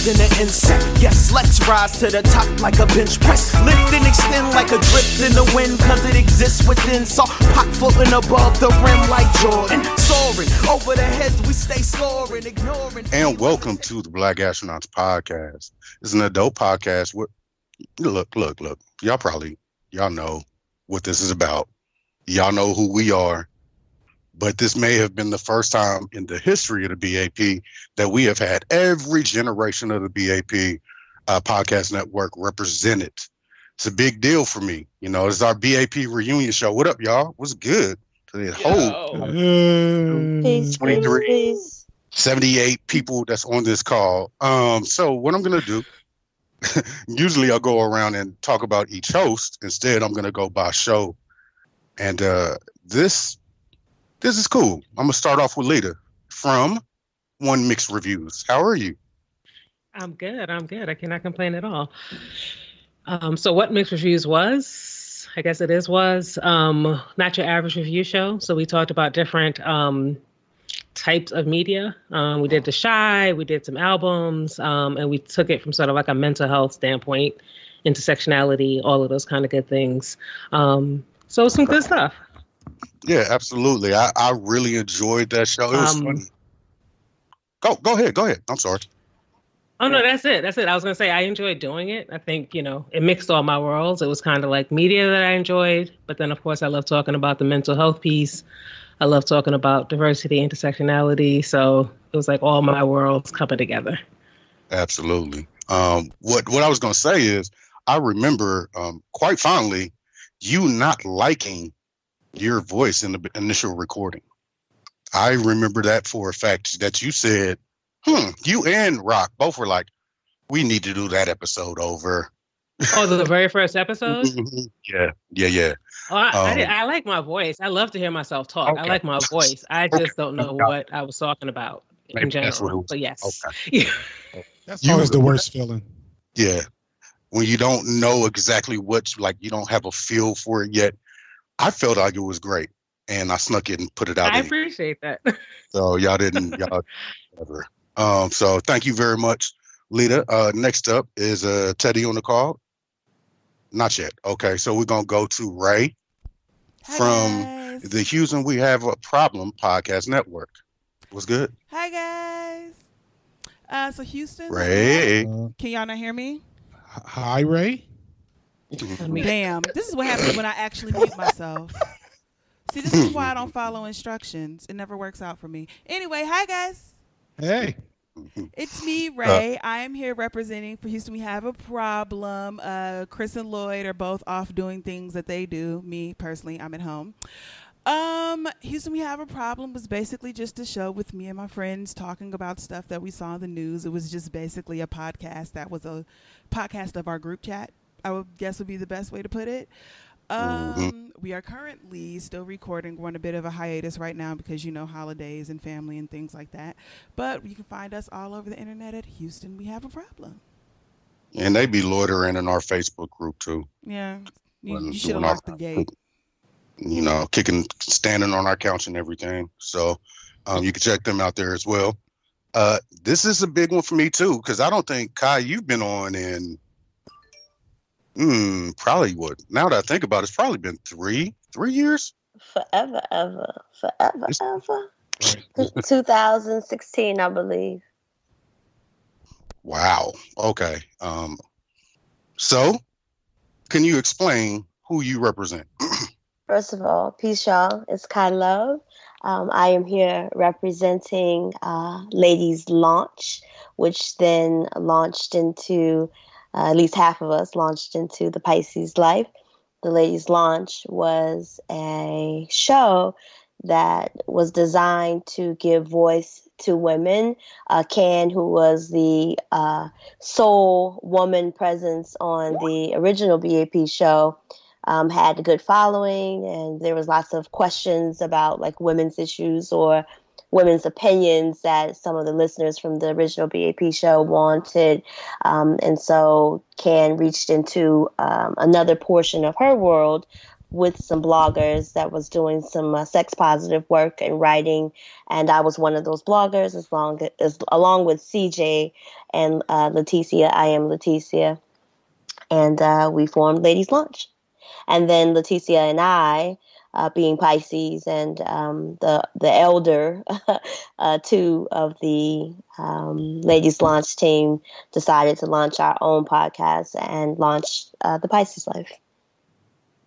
than an insect. Yes, let's rise to the top like a bench press. Lift and extend like a drift in the wind, cause it exists within. So pot footing above the rim like Jordan. Soaring over the heads, we stay soaring, ignoring. And welcome to the Black Astronauts Podcast. It's an adult podcast. Look. Y'all know what this is about. Y'all know who we are. But this may have been the first time in the history of the BAP that we have had every generation of the BAP podcast network represented. It's a big deal for me. You know, it's our BAP reunion show. What up, y'all? What's good? To the whole 23, 78 people that's on this call. So what I'm going to do, usually I'll go around and talk about each host. Instead, I'm going to go by show. And this is cool. I'm going to start off with Lita from One Mixed Reviews. How are you? I'm good. I cannot complain at all. So what Mixed Reviews was, I guess it was not your average review show. So we talked about different types of media. We did The Shy, we did some albums, and we took it from sort of like a mental health standpoint, intersectionality, all of those kind of good things. So some good stuff. Yeah, absolutely. I really enjoyed that show. It was funny. Go ahead. I'm sorry. Oh, no, that's it. I was going to say I enjoyed doing it. I think, it mixed all my worlds. It was kind of like media that I enjoyed. But then, of course, I love talking about the mental health piece. I love talking about diversity, intersectionality. So it was like all my worlds coming together. Absolutely. What I was going to say is I remember quite fondly you not liking your voice in the initial recording. I remember that for a fact that you said, you and Rock both were like, we need to do that episode over. Oh, the very first episode? Yeah. Oh, I like my voice. I love to hear myself talk. Okay. I like my voice. I just don't know what I was talking about in general. But yes. Okay. That's always the worst feeling. Yeah. When you don't know exactly you don't have a feel for it yet. I felt like it was great, and I snuck it and put it out. I appreciate that. So y'all ever. So thank you very much, Lita. Next up is Teddy on the call. Not yet. Okay, so we're gonna go to Ray from the Houston We Have a Problem podcast network. What's good? Hi guys. So Houston. Ray. Can y'all not hear me? Hi, Ray. Damn, this is what happens when I actually mute myself. See, this is why I don't follow instructions. It never works out for me. Anyway, hi guys. Hey. It's me, Ray. I am here representing for Houston We Have a Problem. Chris and Lloyd are both off doing things that they do. Me, personally, I'm at home. Houston We Have a Problem was basically just a show with me and my friends talking about stuff that we saw in the news. It was just basically a podcast that was a podcast of our group chat, I would guess would be the best way to put it. We are currently still recording. We're on a bit of a hiatus right now because, holidays and family and things like that. But you can find us all over the internet at Houston We Have a Problem. And they be loitering in our Facebook group, too. Yeah. You should have locked the gate. Standing on our couch and everything. So you can check them out there as well. This is a big one for me, too, because I don't think, Kai, you've been on in... probably would. Now that I think about it, it's probably been three years. Forever. 2016, I believe. Wow. Okay. So, can you explain who you represent? First of all, peace, y'all. It's Kai Love. I am here representing Ladies Launch, which then launched into... at least half of us launched into the Pisces life. The Ladies Launch was a show that was designed to give voice to women. Can, who was the sole woman presence on the original BAP show, had a good following, and there was lots of questions about like women's issues or women's opinions that some of the listeners from the original BAP show wanted. And so Can reached into another portion of her world with some bloggers that was doing some sex positive work and writing, and I was one of those bloggers, along with CJ and Leticia. I am Leticia, and we formed Ladies Launch. And then Leticia and I, being Pisces and the elder two of the Ladies Launch team, decided to launch our own podcast and launch the Pisces Life.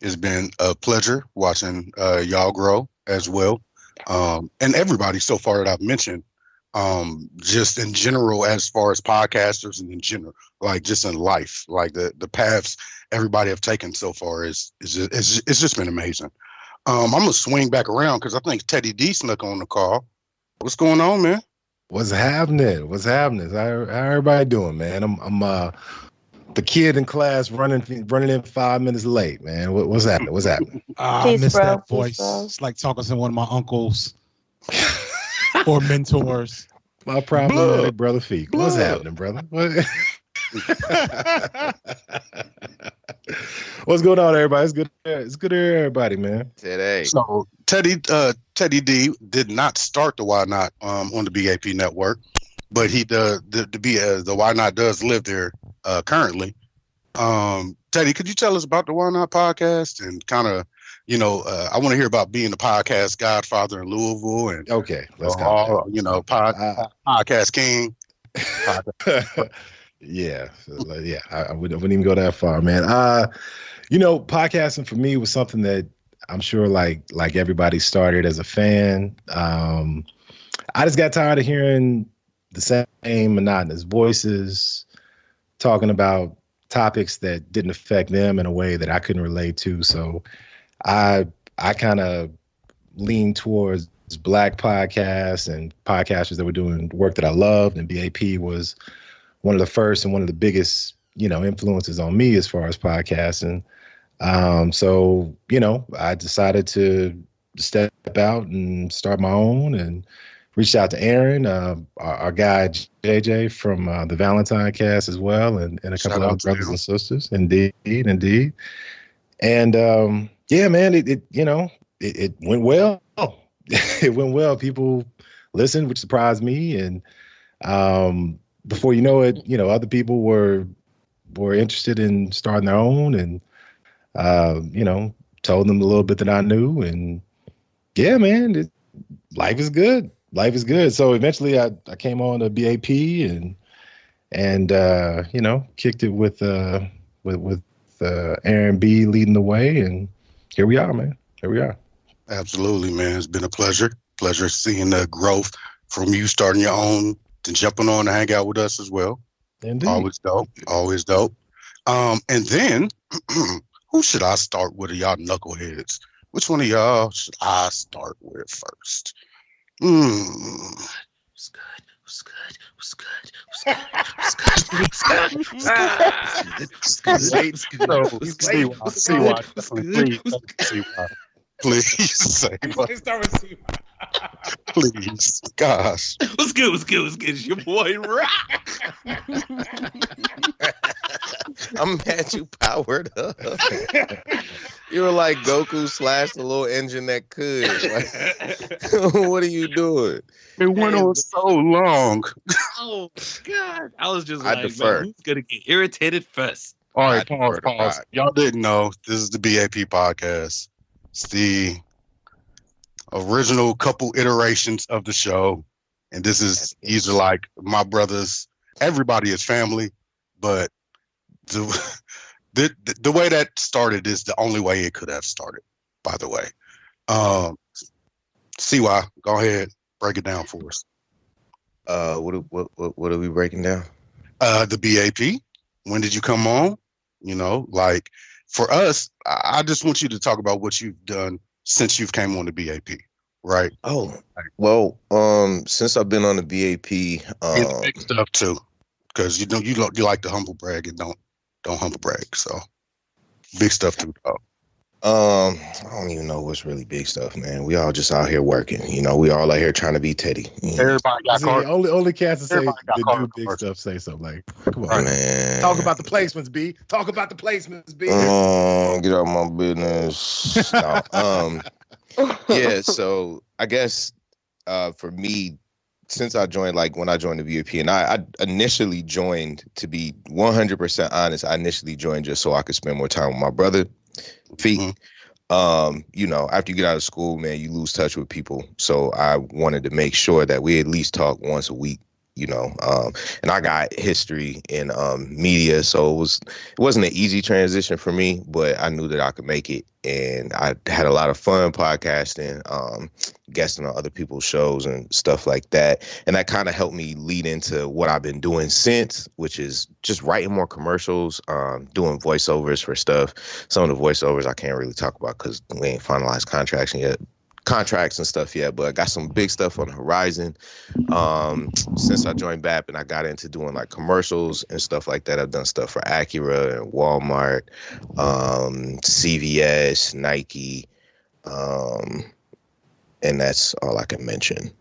It's been a pleasure watching y'all grow as well. And everybody so far that I've mentioned, just in general, as far as podcasters and in general, like just in life, like the paths everybody have taken so far is just been amazing. I'm gonna swing back around because I think Teddy D snuck on the call. What's going on, man? What's happening? How everybody doing, man? I'm the kid in class running in 5 minutes late, man. What's happening? I miss that voice. It's like talking to one of my uncles or mentors. My problematic brother Feek. What's happening, brother? What's going on, everybody? It's good to hear everybody, man. Today. So Teddy D did not start the Why Not on the BAP network, but he the Why Not does live there currently. Teddy, could you tell us about the Why Not podcast and kind of, I want to hear about being the podcast godfather in Louisville and let's go. Podcast king. Yeah, I wouldn't even go that far, man. Podcasting for me was something that I'm sure like everybody started as a fan. I just got tired of hearing the same monotonous voices talking about topics that didn't affect them in a way that I couldn't relate to. So I kind of leaned towards Black podcasts and podcasters that were doing work that I loved, and BAP was one of the first and one of the biggest, influences on me as far as podcasting. So, I decided to step out and start my own and reached out to Aaron, our guy JJ from the Valentine cast as well, and a couple of brothers and sisters. Indeed. And man, it went well. It went well. People listened, which surprised me. And before you know it, other people were interested in starting their own, and told them a little bit that I knew. And yeah, man, life is good. Life is good. So eventually I came on to BAP and kicked it with Aaron B leading the way, and here we are, man. Here we are. Absolutely, man. It's been a pleasure seeing the growth from you starting your own to jumping on to hang out with us as well. Indeed. Always dope. And then who should I start with, y'all knuckleheads? Which one of y'all should I start with first? Who's good? Please say please, gosh. What's good? It's your boy Rock. I'm mad you powered up. You were like Goku / the little engine that could. Like, what are you doing? It went on so long. Oh God! I was just I defer. Man, who's gonna get irritated first? All right, pause. Y'all didn't know this is the BAP podcast. It's the original couple iterations of the show, and these are like my brothers. Everybody is family, but the way that started is the only way it could have started. By the way, CY, go ahead, break it down for us. What are we breaking down? The BAP. When did you come on? Like for us, I just want you to talk about what you've done since you've came on the BAP, right? Oh, well, since I've been on the BAP, and big stuff too, because you like to humble brag and don't humble brag. So big stuff too. I don't even know what's really big stuff, man. We all just out here working. You know, we all out here trying to be Teddy. You know? Everybody got See, cars. only cats that say Everybody got that car do big commercials. stuff say something like, come on, Right. Man. talk about the placements, B. Talk about the placements, B. Get out my business. No, yeah, so I guess for me, since I joined, like when I joined the BAP, and I initially joined, to be 100% honest, I initially joined just so I could spend more time with my brother, Feet. You know, after you get out of school, man, you lose touch with people. So I wanted to make sure that we at least talk once a week, you know. And I got history in media, so it wasn't an easy transition for me, but I knew that I could make it. And I had a lot of fun podcasting, guesting on other people's shows and stuff like that. And that kind of helped me lead into what I've been doing since, which is just writing more commercials, doing voiceovers for stuff. Some of the voiceovers I can't really talk about because we ain't finalized contracts and stuff yet, but I got some big stuff on the horizon. Since I joined BAP and I got into doing like commercials and stuff like that, I've done stuff for Acura and Walmart, CVS, Nike, and that's all I can mention.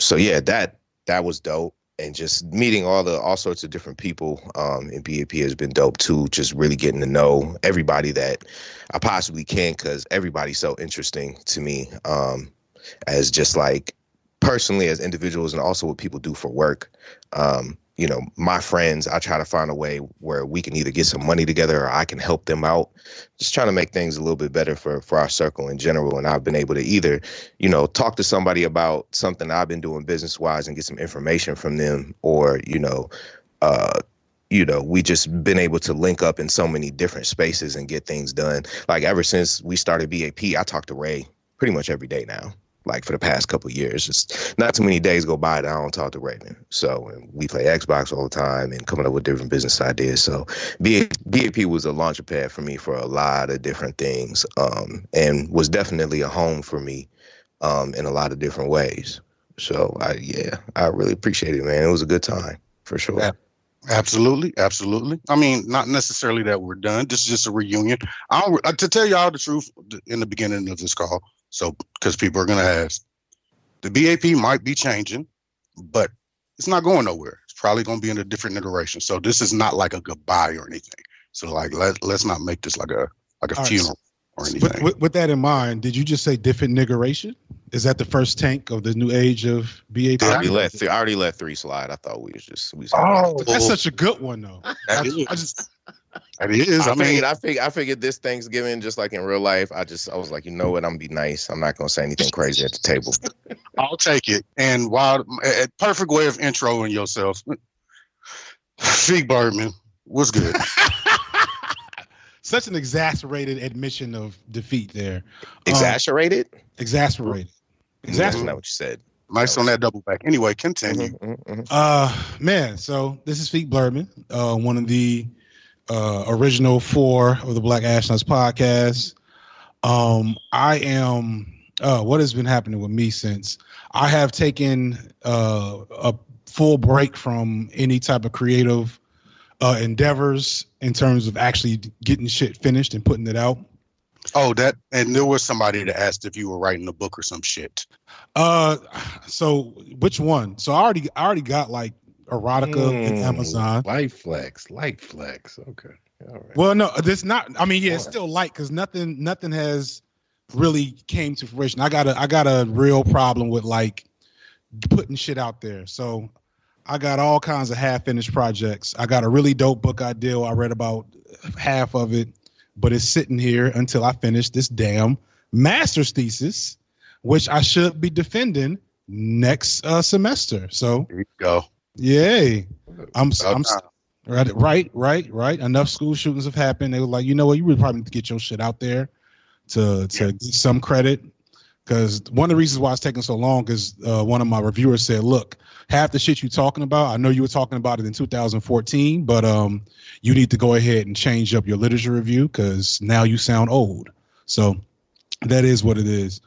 So yeah, that was dope. And just meeting all sorts of different people in BAP has been dope too. Just really getting to know everybody that I possibly can, because everybody's so interesting to me, as just like personally as individuals, and also what people do for work. You know, my friends, I try to find a way where we can either get some money together or I can help them out. Just trying to make things a little bit better for our circle in general. And I've been able to either, you know, talk to somebody about something I've been doing business-wise and get some information from them, or, you know, we just been able to link up in so many different spaces and get things done. Like ever since we started BAP, I talk to Ray pretty much every day now. Like for the past couple of years, it's not too many days go by that I don't talk to Raven. So we play Xbox all the time and coming up with different business ideas. So BAP was a launch pad for me for a lot of different things, and was definitely a home for me in a lot of different ways. So I really appreciate it, man. It was a good time for sure. Yeah. Absolutely. I mean, not necessarily that we're done. This is just a reunion. To tell y'all the truth, in the beginning of this call, so because people are going to ask, the BAP might be changing, but it's not going nowhere. It's probably going to be in a different iteration. So this is not like a goodbye or anything. So like let's not make this like a funeral or anything. With that in mind, did you just say different niggeration? Is that the first tank of the new age of BAP? I already let 3 slide. I thought we was that's such a good one though. That is. I figured this Thanksgiving, just like in real life, I was like, you know what, I'm gonna be nice. I'm not gonna say anything crazy at the table. I'll take it. And while a perfect way of introing yourself, Fig Birdman, what's good? Such an exasperated admission of defeat there. Exasperated? Exasperated. That's not what you said. Nice on that double back. Anyway, continue. Man, so this is Feet Blurman, one of the original 4 of the Black Astronauts podcast. I am what has been happening with me since I have taken a full break from any type of creative endeavors in terms of actually getting shit finished and putting it out. Oh, and there was somebody that asked if you were writing a book or some shit. So which one? So I already got like erotica in Amazon. Light flex. Okay. All right. Well, no, this not. I mean, yeah, it's still light because nothing has really came to fruition. I got a real problem with like putting shit out there. So I got all kinds of half-finished projects. I got a really dope book idea. I read about half of it, but it's sitting here until I finish this damn master's thesis, which I should be defending next semester. So there you go. Yay. I'm right. Enough school shootings have happened. They were like, you know what, you really probably need to get your shit out there to get some credit. Because one of the reasons why it's taking so long is one of my reviewers said, look, half the shit you're talking about, I know you were talking about it in 2014, but you need to go ahead and change up your literature review because now you sound old. So that is what it is.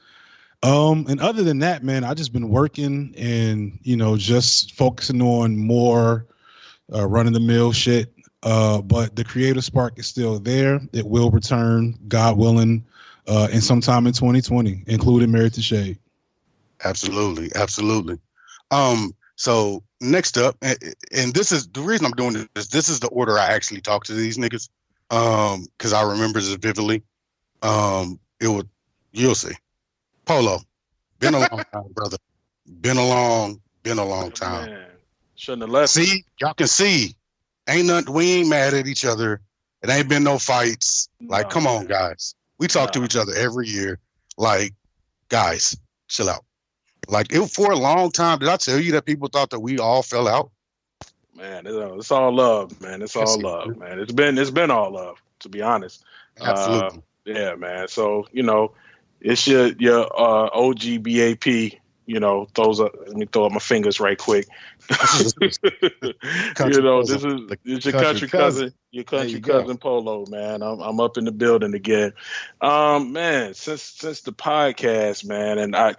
And other than that, man, I just been working and, just focusing on more run-of-the-mill shit. But the creative spark is still there. It will return, God willing, in sometime in 2020, including Married to Shade. Absolutely, absolutely. So next up, and this is the reason I'm doing this. This is the order I actually talk to these niggas. Because I remember this vividly. You'll see. Polo, been a long time, brother. Been a long time. Man, shouldn't have left. See, y'all can see. Ain't nothing. We ain't mad at each other. It ain't been no fights. Like, come on, guys. We talk to each other every year. Like, guys, chill out. Like, for a long time, did I tell you that people thought that we all fell out? Man, it's all love, man. It's all love, man. It's been all love, to be honest. Absolutely. Yeah, man. So, it's your OG BAP, let me throw up my fingers right quick. This is your country cousin, Polo, man. I'm up in the building again. Man, since the podcast, man, and I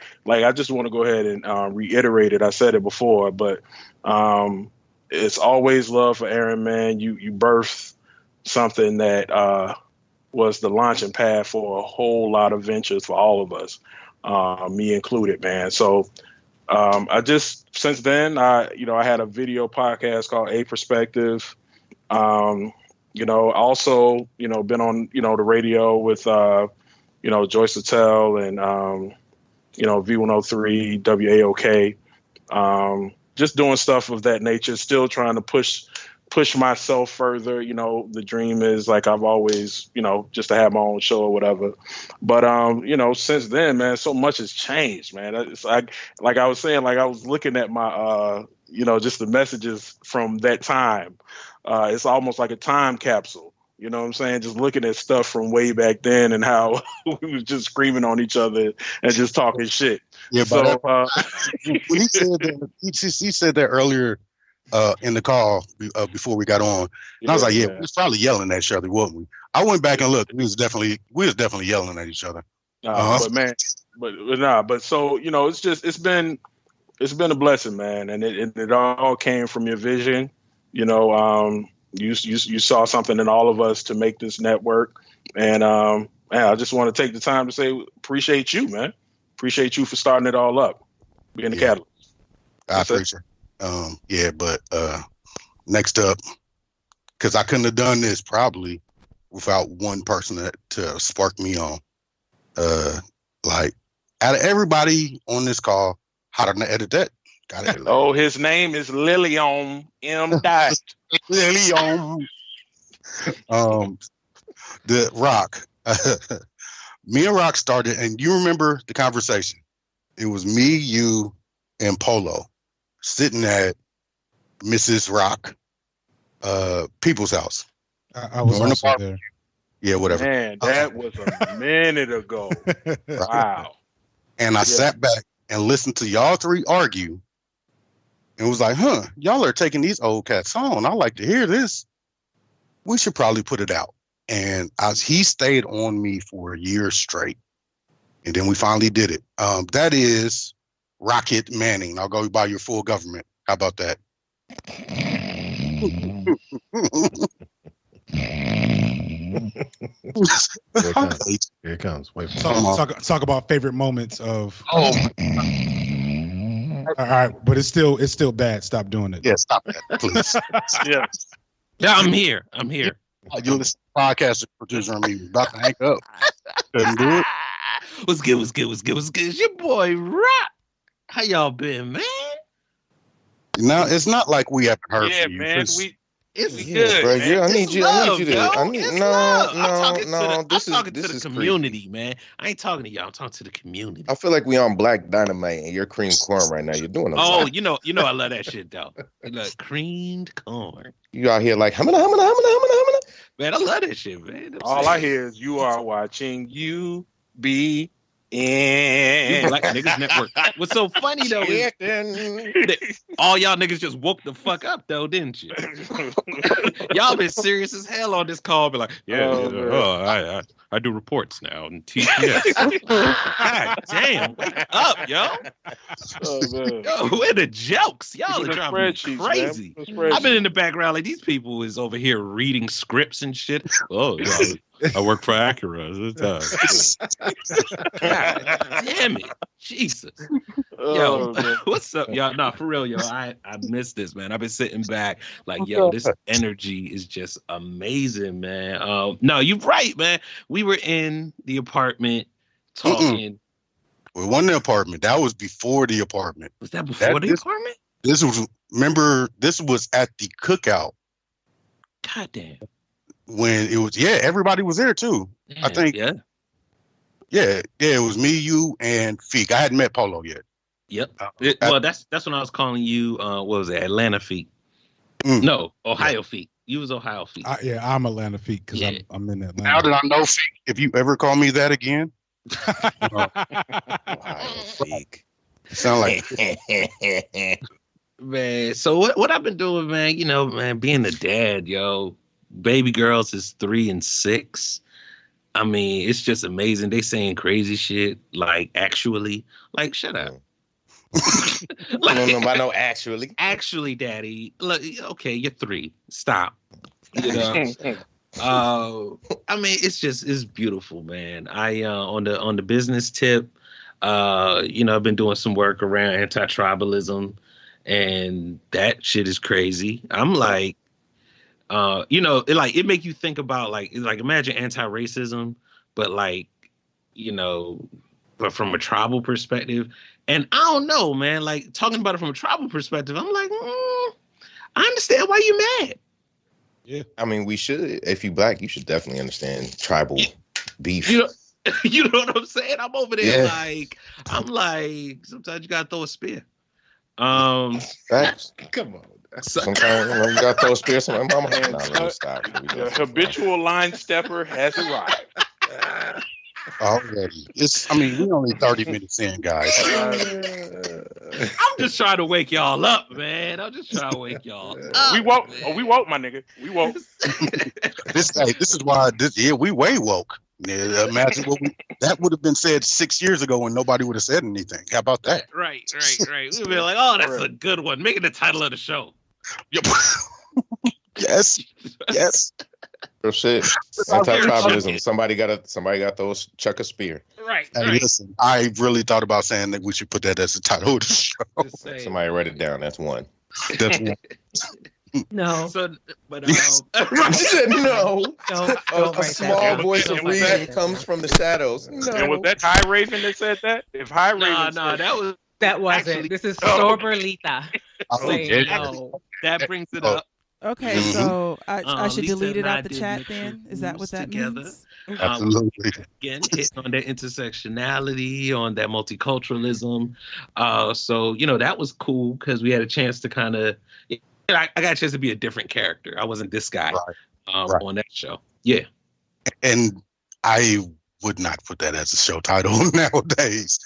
just want to go ahead and reiterate it. I said it before, but it's always love for Aaron, man. You birthed something that was the launching pad for a whole lot of ventures for all of us, me included, man. So since then, I had a video podcast called A Perspective. Also, been on, the radio with, Joyce Littell and, V103, WAOK. Just doing stuff of that nature, still trying to push myself further. The dream is, like, I've always, just to have my own show or whatever. But, since then, man, so much has changed, man. It's like I was saying, like, I was looking at my, just the messages from that time. It's almost like a time capsule. You know what I'm saying? Just looking at stuff from way back then and how we was just screaming on each other and just talking shit. Yeah, but when he said that earlier in the call before we got on, and I was like, we was probably yelling at each other, wasn't we? I went back and looked. We was definitely yelling at each other. But so it's been a blessing, man, and it all came from your vision. You saw something in all of us to make this network, and I just want to take the time to say appreciate you, man. Appreciate you for starting it all up, being the catalyst. I appreciate it. But next up, because I couldn't have done this probably without one person to spark me on. Like, out of everybody on this call, how to edit that? Got it. Oh, his name is Lilion M. Dot. Lilion. The Rock. Me and Rock started, and you remember the conversation. It was me, you, and Polo sitting at Mrs. Rock people's house. I was also there. Yeah, whatever. Man, that was a minute ago. Wow. And I sat back and listened to y'all three argue and was like, y'all are taking these old cats on. I like to hear this. We should probably put it out. And he stayed on me for a year straight. And then we finally did it. That is Rocket Manning. I'll go by your full government. How about that? Here it comes. Wait for talk about favorite moments of. Oh. All right, but it's still bad. Stop doing it. Yeah, stop that, please. Yeah, I'm here. You listen to podcast producer on me about to hang up. Couldn't do it. What's good? It's your boy Rock. How y'all been, man? Now it's not like we haven't heard from you. Man, it's good. Bro, man. I need you to. This is the community, man. I ain't talking to y'all. I'm talking to the community. I feel like we on Black Dynamite and you're cream corn right now. You're doing a lot. You know, I love that shit though. Like creamed corn. You out here like man, I love that shit, man. All I hear is you are watching UBN. You Black Niggas Network. What's so funny though is all y'all niggas just woke the fuck up though, didn't you? Y'all been serious as hell on this call. Be like, I do reports now and TPS. God damn, wake up, yo. Yo, where the jokes? Y'all are driving me crazy. I've been in the background like these people is over here reading scripts and shit. Oh, yeah, I work for Acura. God damn it. Jesus. Yo, what's up, y'all? Nah, for real, yo. I missed this, man. I've been sitting back like, yo, this energy is just amazing, man. No, you're right, man. We were in the apartment talking. We won the apartment. That was before the apartment. Was that before the apartment? This was at the cookout. God damn. When it was, everybody was there too. Damn, I think. Yeah, it was me, you, and Feek. I hadn't met Polo yet. Yep. That's when I was calling you. What was it? Atlanta Feek. No, Ohio Feek. You was Ohio Feek. I'm Atlanta Feek because I'm in Atlanta. How did I know Feek? If you ever call me that again, Ohio Feek. Sound like man. So what I've been doing, man? You know, man, being a dad, yo. Baby girls is 3 and 6. I mean, it's just amazing. They saying crazy shit. Like, actually, like, shut up. I don't know about no actually. Actually, Daddy. Look, okay, you're 3. Stop. You know. I mean, it's beautiful, man. I on the business tip, you know, I've been doing some work around anti-tribalism, and that shit is crazy. I'm like, you know, it make you think about like imagine anti-racism, but like, you know, but from a tribal perspective. And I don't know, man, like talking about it from a tribal perspective, I'm like, I understand why you mad. Yeah. I mean, we should, if you Black, you should definitely understand tribal beef. You know what I'm saying? I'm over there I'm like, sometimes you gotta throw a spear. Facts. Come on. Sometimes you gotta throw a spear. Sometimes mama, let me stop. The habitual line stepper has arrived. Already. We only 30 minutes in, guys. I'm just trying to wake y'all up, man. I'm just trying to wake y'all up. We woke. Oh, we woke, my nigga. We woke. This is why we way woke. Yeah, imagine that would have been said 6 years ago when nobody would have said anything. How about that? Right. We'd be like, oh, that's a good one. Make it the title of the show. Yep. Yes. Real shit. Anti-tribalism. Somebody got those chuck a spear. Right. Listen, I really thought about saying that we should put that as the title of the show. Somebody write it down. That's one. That's one. No. So, but you said no. A small voice of reason comes from the shadows. No. And was that High Raven that said that? If High Raven, that wasn't. Actually, this is Sober Lita. That brings it up. Okay, so I should delete it out the chat then? Is that what that means? Absolutely. Again, hitting on that intersectionality, on that multiculturalism. So, you know, that was cool because we had a chance to kind of, I got a chance to be a different character. I wasn't this guy on that show. Yeah. And I would not put that as a show title nowadays.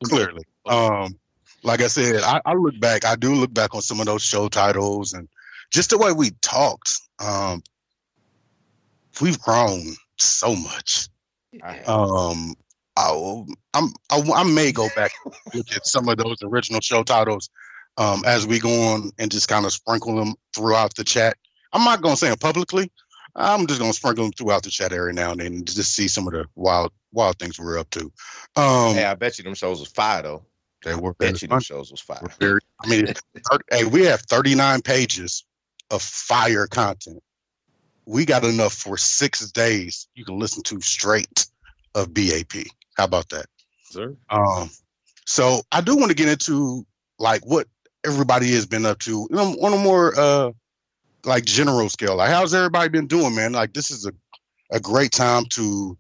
Clearly. Like I said, I do look back on some of those show titles and just the way we talked. We've grown so much. I may go back and look at some of those original show titles as we go on and just kind of sprinkle them throughout the chat. I'm not going to say them publicly. I'm just going to sprinkle them throughout the chat every now and then and just see some of the wild things we're up to. Hey, I bet you them shows was fire, though. They were. I bet you them shows was fire. Hey, we have 39 pages of fire content. We got enough for 6 days you can listen to straight of BAP. How about that? Sir. So I do want to get into like what everybody has been up to, you know, on a more like general scale. Like, how's everybody been doing, man? Like, this is a great time to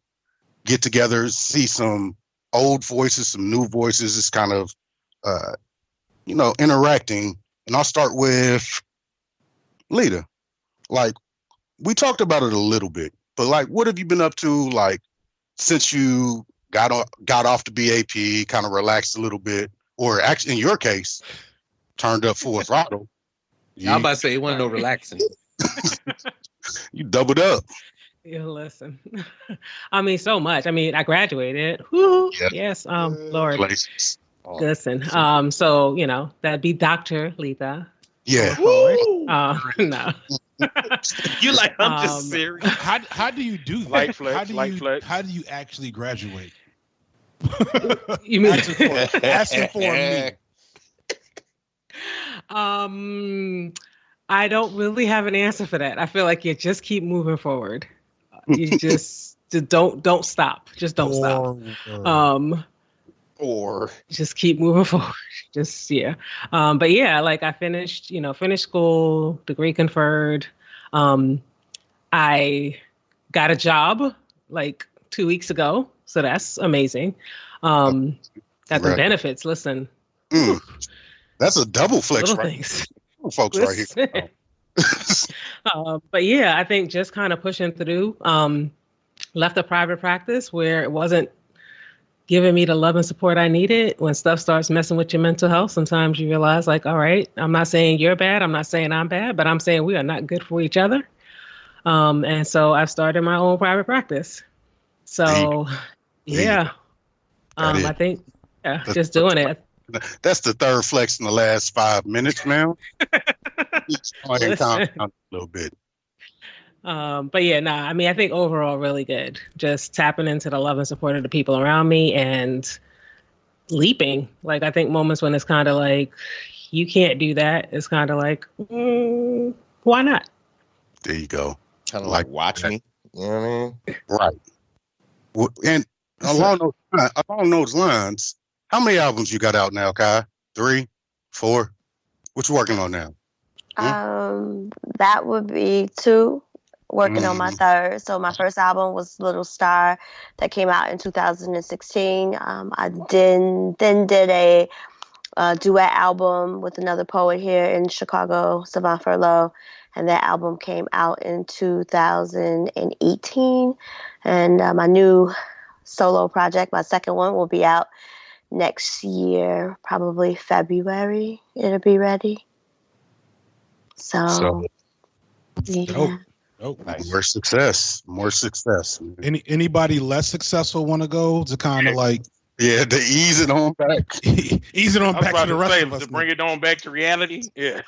get together, see some old voices, some new voices. It's kind of you know, interacting. And I'll start with Lita. Like, we talked about it a little bit, but like, what have you been up to, like, since you got off the BAP, kind of relaxed a little bit, or actually in your case, turned up full throttle. I'm about to say it wasn't no relaxing. You doubled up. Yeah, listen. I mean, so much. I mean, I graduated. Woo, Yeah. Yes, Lord. Places. Listen. So that'd be Dr. Letha. Yeah. No. You like I'm just serious. How do you do that? Light flex. How do you actually graduate? You mean asking for me? I don't really have an answer for that. I feel like you just keep moving forward. You just don't stop. Just don't stop. Or just keep moving forward. But yeah, like I finished school, degree conferred. I got a job like 2 weeks ago, so that's amazing. Got the benefits. Listen, that's a double flex, little right? Things. Folks right here. But yeah, I think just kind of pushing through. Left a private practice where it wasn't giving me the love and support I needed. When stuff starts messing with your mental health, sometimes you realize, like, all right, I'm not saying you're bad, I'm not saying I'm bad, but I'm saying we are not good for each other. And so I've started my own private practice. So yeah, I think just doing it. That's the third flex in the last 5 minutes, man. Calm down a little bit. But yeah, I mean, I think overall really good. Just tapping into the love and support of the people around me and leaping. Like, I think moments when it's kind of like, you can't do that. It's kind of like, why not? There you go. Kind of like watch me. You know what I mean? Right. And along those lines, how many albums you got out now, Kai? 3, 4? What you working on now? That would be 2. Working on my 3rd. So my first album was Little Star that came out in 2016. I then did a duet album with another poet here in Chicago, Savant Furlow, and that album came out in 2018. And my new solo project, my second one, will be out next year, probably February. It'll be ready. So yeah. Oh, nice. More success. Anybody less successful want to go to kind of like to ease it on back, back to the rest of us, to bring it on back to reality. Yeah.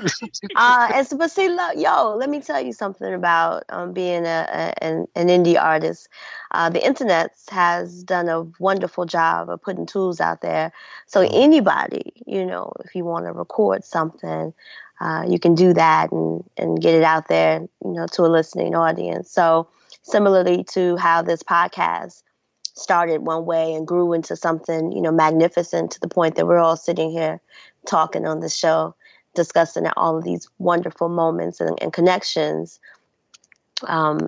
But see, look, let me tell you something about being an indie artist. The internet has done a wonderful job of putting tools out there. So anybody, if you want to record something, you can do that and get it out there, to a listening audience. So similarly to how this podcast started one way and grew into something, magnificent to the point that we're all sitting here talking on the show, discussing all of these wonderful moments and connections.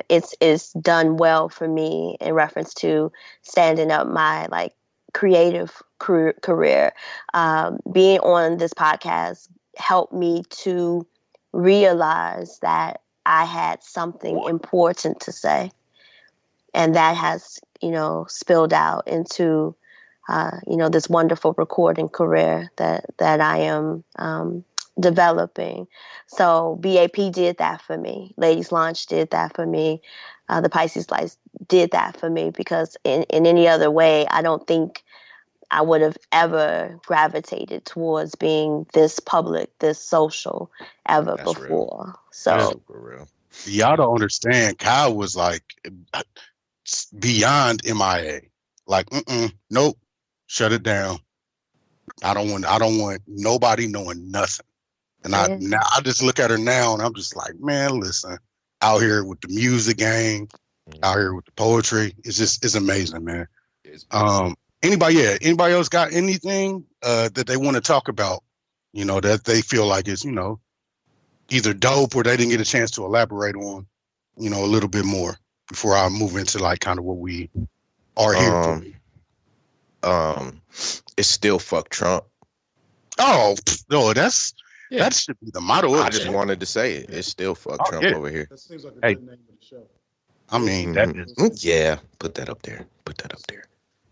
It's done well for me in reference to standing up my creative career. Being on this podcast helped me to realize that I had something important to say, and that has spilled out into this wonderful recording career that I am developing. So BAP did that for me. Ladies Launch did that for me. The Pisces Lights did that for me, because in any other way, I don't think I would have ever gravitated towards being this public, this social ever That's before. Real. So real. Y'all don't understand. Kyle was like beyond MIA. Like, nope, shut it down. I don't want nobody knowing nothing. And now I just look at her now and I'm just like, man, listen, out here with the music game, out here with the poetry, it's amazing, man. Anybody else got anything that they want to talk about, that they feel like is, either dope or they didn't get a chance to elaborate on, a little bit more before I move into like kind of what we are here for? It's still fuck Trump. Oh, no, that should be the motto. I just wanted to say it. It's still fuck Trump over here. That seems like a good name of the show. I mean, yeah, put that up there.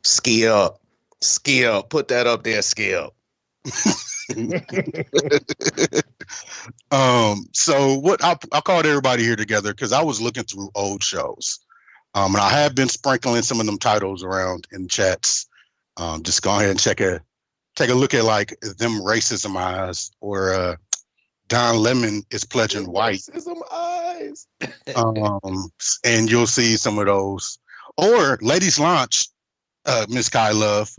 Skip. Put that up there, Skip. So what I called everybody here together because I was looking through old shows. And I have been sprinkling some of them titles around in chats. Just go ahead and take a look at like them racism eyes or Don Lemon is pledging white. Racism eyes. And you'll see some of those. Or Ladies Launch, Miss Kai Love.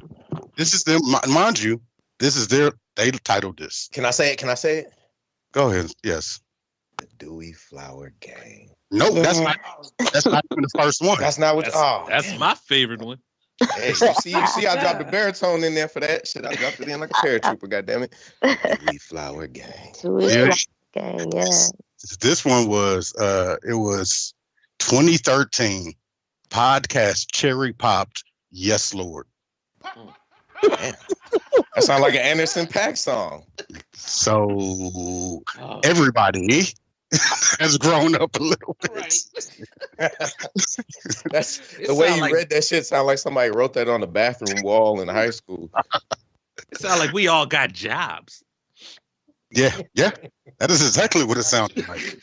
This is them, mind you. This is they titled this. Can I say it? Go ahead. Yes. The Dewey Flower Gang. Nope, that's not even the first one. That's not what. That's my favorite one. Hey, you see, I dropped the baritone in there for that shit. I dropped it in like a paratrooper. Goddamn it. Dewey Flower Gang. Flower Gang. Yeah. This one was it was 2013 podcast Cherry Popped. Yes, Lord. Man. That sounds like an Anderson .Paak song. So everybody has grown up a little bit. Right. That's the way you read that shit. Sound like somebody wrote that on the bathroom wall in high school. It sounds like we all got jobs. Yeah, that is exactly what it sounded like.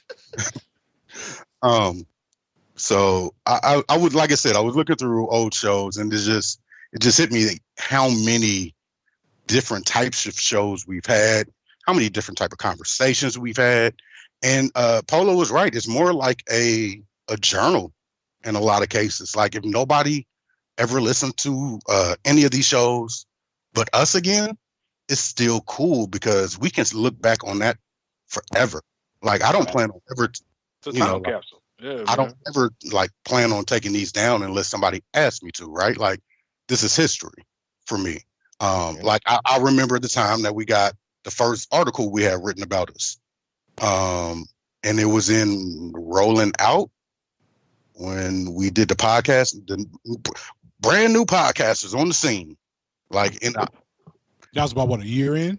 So I would, like I said, I was looking through old shows, and it just hit me how many different types of shows we've had, how many different type of conversations we've had. And Polo was right. It's more like a journal in a lot of cases. Like if nobody ever listened to any of these shows but us again, it's still cool because we can look back on that forever. Like I don't plan on ever, capsule. Yeah, I don't ever like plan on taking these down unless somebody asks me to, right? Like this is history for me. Like I remember the time that we got the first article we had written about us. And it was in Rolling Out when we did the podcast, the brand new podcasters on the scene. Like that was about a year in?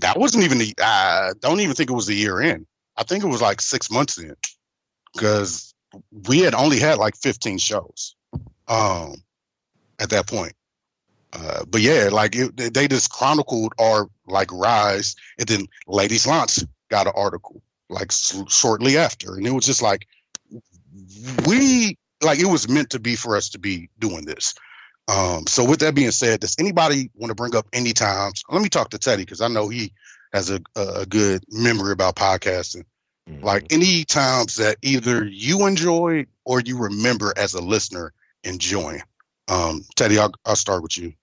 That wasn't even I don't even think it was a year in. I think it was like 6 months in. Because we had only had like 15 shows at that point. But yeah, like they just chronicled our like rise, and then Ladies Launch got an article like shortly after, and it was just like it was meant to be for us to be doing this. So with that being said, does anybody want to bring up any times? Let me talk to Teddy because I know he has a good memory about podcasting. Like any times that either you enjoyed or you remember as a listener enjoying. Teddy, I'll start with you.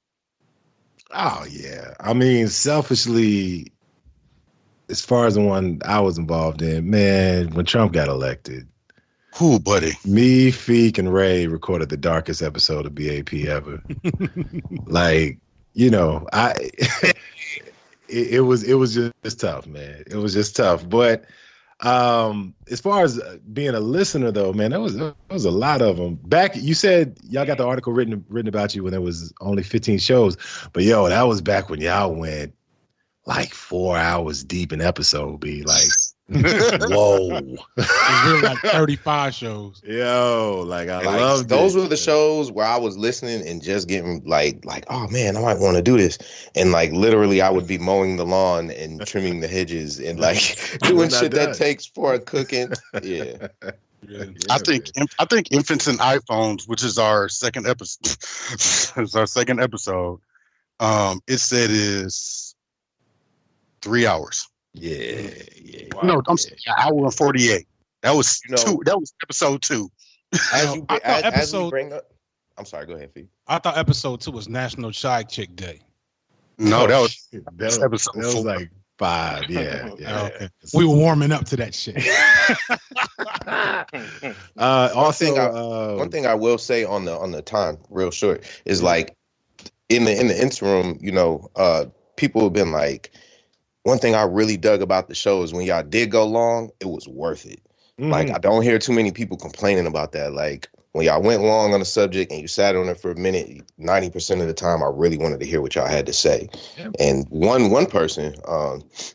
Oh yeah. I mean, selfishly, as far as the one I was involved in, man, when Trump got elected. Who, buddy? Me, Feek, and Ray recorded the darkest episode of BAP ever. Like, it was just tough, man. It was just tough. But as far as being a listener though, man, there was a lot of them. Back, you said y'all got the article written about you when there was only 15 shows, but yo, that was back when y'all went like 4 hours deep in episode B. Like, whoa. We were like 35 shows. Yo, like I love those were the shows where I was listening and just getting like, oh man, I might want to do this. And like literally I would be mowing the lawn and trimming the hedges and like doing shit that takes for cooking. Yeah. I think Infants and iPhones, which is our second episode, it said is 3 hours. Yeah. Wow. No, I'm saying an hour and 48. That was two. That was episode 2. As we bring up, I'm sorry. Go ahead, Fee. I thought episode 2 was National Side Chick Day. No, that was episode 4. That was like 5. Yeah. Okay. We were warming up to that shit. One thing I will say on the time, real short, is like in the interim, people have been like. One thing I really dug about the show is when y'all did go long, it was worth it. Mm-hmm. Like, I don't hear too many people complaining about that. Like, when y'all went long on a subject and you sat on it for a minute, 90% of the time, I really wanted to hear what y'all had to say. Yeah. And one person,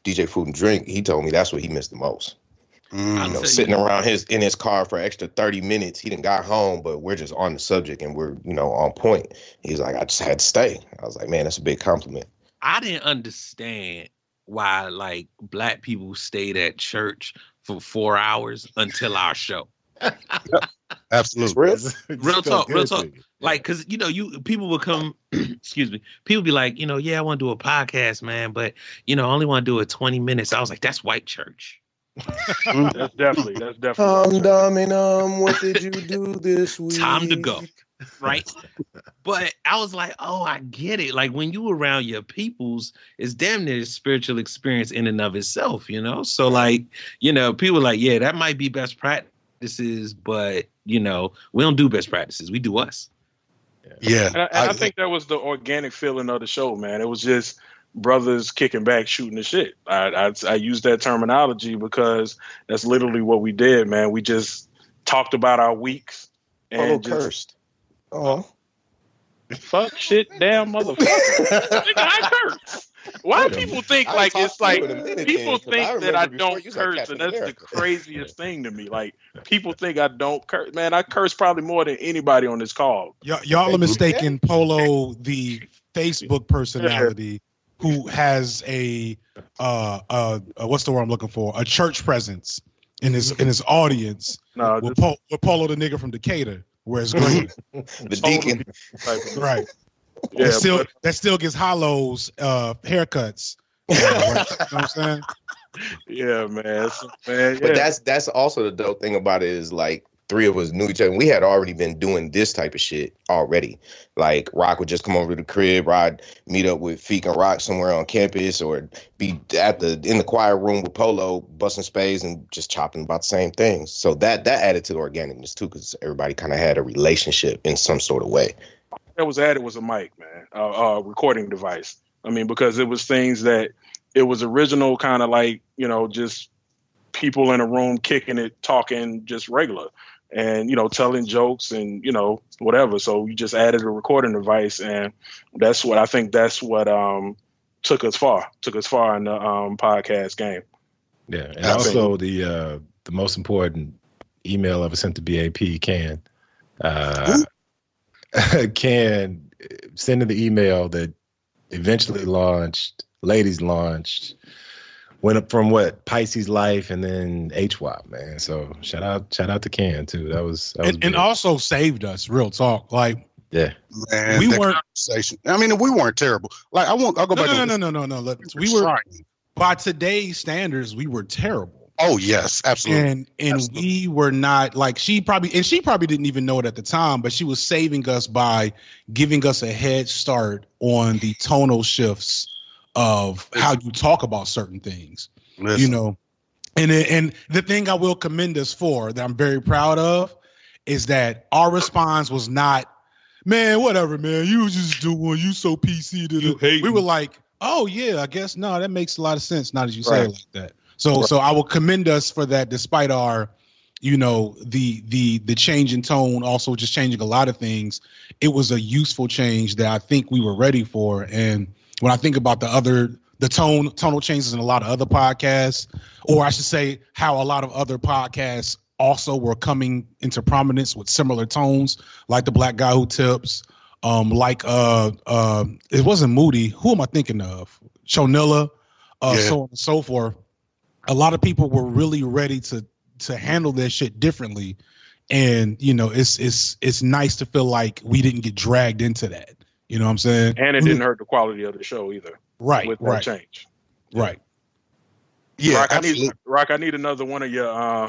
DJ Food and Drink, he told me that's what he missed the most. Sitting around in his car for extra 30 minutes. He done got home, but we're just on the subject and we're, on point. He's like, I just had to stay. I was like, man, that's a big compliment. I didn't understand why like black people stayed at church for 4 hours until our show. Absolutely. Real talk. Like, cause people would come, excuse me, people be like, I want to do a podcast, man, but I only want to do it 20 minutes. I was like, that's white church. That's definitely. What did you do this week? Time to go. Right. But I was like, oh, I get it. Like when you around your peoples, it's damn near a spiritual experience in and of itself, So like, people are like, yeah, that might be best practices, but we don't do best practices. We do us. Yeah. And I think that was the organic feeling of the show, man. It was just brothers kicking back, shooting the shit. I use that terminology because that's literally what we did, man. We just talked about our weeks and cursed. Oh, fuck, shit, damn motherfucker! I curse. Why do people think like it's like people think that I don't curse, and that's the craziest thing to me. Like people think I don't curse. Man, I curse probably more than anybody on this call. Y'all are mistaken Polo, the Facebook personality, who has a what's the word I'm looking for? A church presence in his audience. No, with Polo the nigga from Decatur, where it's great. The deacon, right? Yeah, that still gets hollows haircuts. You know what I'm saying? Yeah, man. Yeah. But that's also the dope thing about it is like 3 of us knew each other. And we had already been doing this type of shit already. Like Rock would just come over to the crib, or I'd meet up with Feek and Rock somewhere on campus, or be in the choir room with Polo, busting spades and just chopping about the same things. So that added to the organicness too, because everybody kind of had a relationship in some sort of way. That was added was a mic, man, recording device. I mean, because it was things that it was original, kind of like, just people in a room kicking it, talking just regular and, telling jokes and, whatever. So we just added a recording device, and that's what took us far in the podcast game. Yeah. And also the most important email ever sent to BAP, Can sending the email that eventually launched, Ladies launched, went up from Pisces Life and then HWAP, man. So shout out to Can too. That was and also saved us. Real talk, like man, we weren't. I mean, we weren't terrible. Like I'll go back. No. We were by today's standards, we were terrible. Oh yes, absolutely. And we were not like she probably didn't even know it at the time, but she was saving us by giving us a head start on the tonal shifts of how you talk about certain things. Listen. And the thing I will commend us for that I'm very proud of is that our response was not, man, whatever, man, you just doing, you so PC to we were like, oh yeah, I guess no, that makes a lot of sense now that you say it like that. So I will commend us for that, despite our, the change in tone, also just changing a lot of things. It was a useful change that I think we were ready for. And when I think about the tonal changes in a lot of other podcasts, or I should say how a lot of other podcasts also were coming into prominence with similar tones, like the Black Guy Who Tips, it wasn't Moody. Who am I thinking of? Chonilla, so on and so forth. A lot of people were really ready to handle their shit differently, and it's nice to feel like we didn't get dragged into that. You know what I'm saying? And it didn't hurt the quality of the show either. Right. With that change. Right. Yeah. Rock, I need another one of your.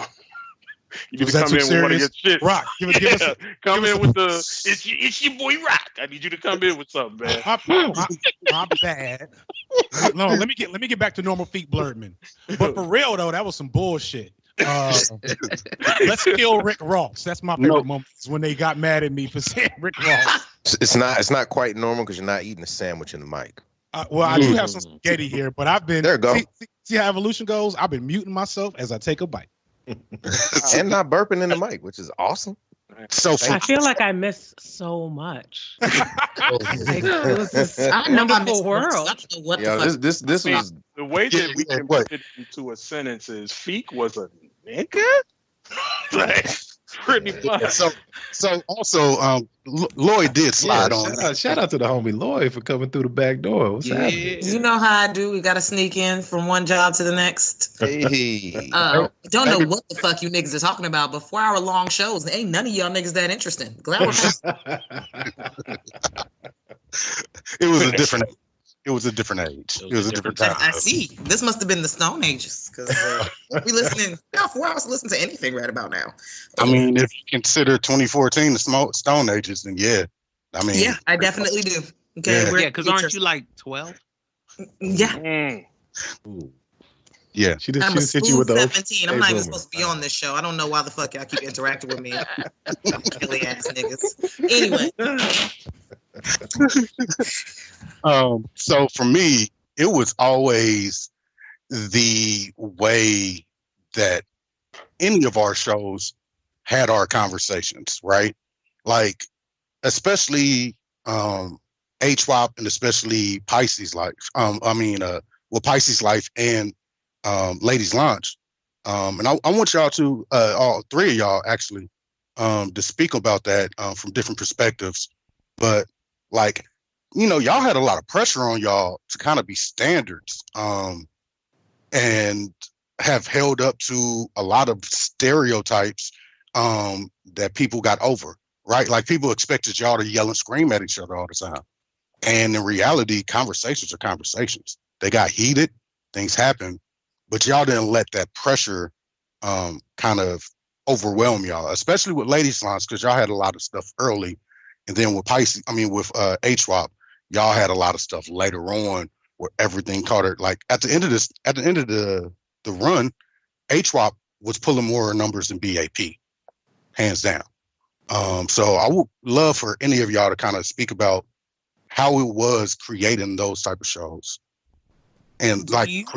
You need to come in with one of your shit. Rock, come in with it's your boy Rock. I need you to come in with something, man. My bad. No, let me get back to normal Feet Blurtman. But for real though, that was some bullshit. Let's kill Rick Ross. That's my favorite moment, is when they got mad at me for saying Rick Ross. It's not quite normal because you're not eating a sandwich in the mic. Well, I do have some spaghetti here, but I've been there. Go. See how evolution goes. I've been muting myself as I take a bite. And not burping in the mic, which is awesome. So I feel like I miss so much. It was this wonderful world. This was the way that we can put it into a sentence is Feek was a nigga. Like, pretty much. So also, Lloyd did slide on. Shout out to the homie Lloyd for coming through the back door. What's happening? You know how I do. We got to sneak in from one job to the next. Hey. Don't know what the fuck you niggas are talking about, but 4-hour-long shows, ain't none of y'all niggas that interesting. Glad we're It was a different age. It was a different time. I see. This must have been the Stone Ages because we listening. 4 hours to listen to anything right about now. I mean, if you consider 2014 the Stone Ages, then yeah. I mean, yeah, I definitely do. Okay, yeah, because aren't you like 12? Yeah. Yeah, she I'm just hit you with the 17. I'm not even supposed to be on this show. I don't know why the fuck y'all keep interacting with me. Silly ass niggas. Anyway. So for me, it was always the way that any of our shows had our conversations, right? Like, especially HWAP and especially Pisces Life. Pisces Life and Ladies Launch. And I want y'all to, all three of y'all actually, to speak about that from different perspectives. But like, y'all had a lot of pressure on y'all to kind of be standards and have held up to a lot of stereotypes that people got over, right? Like, people expected y'all to yell and scream at each other all the time. And in reality, conversations are conversations. They got heated, things happen, but y'all didn't let that pressure kind of overwhelm y'all, especially with Ladies Launch, because y'all had a lot of stuff early. And then with HWAP, y'all had a lot of stuff later on where everything caught it. Like at the end of the run, HWAP was pulling more numbers than BAP, hands down. So I would love for any of y'all to kind of speak about how it was creating those type of shows. And like want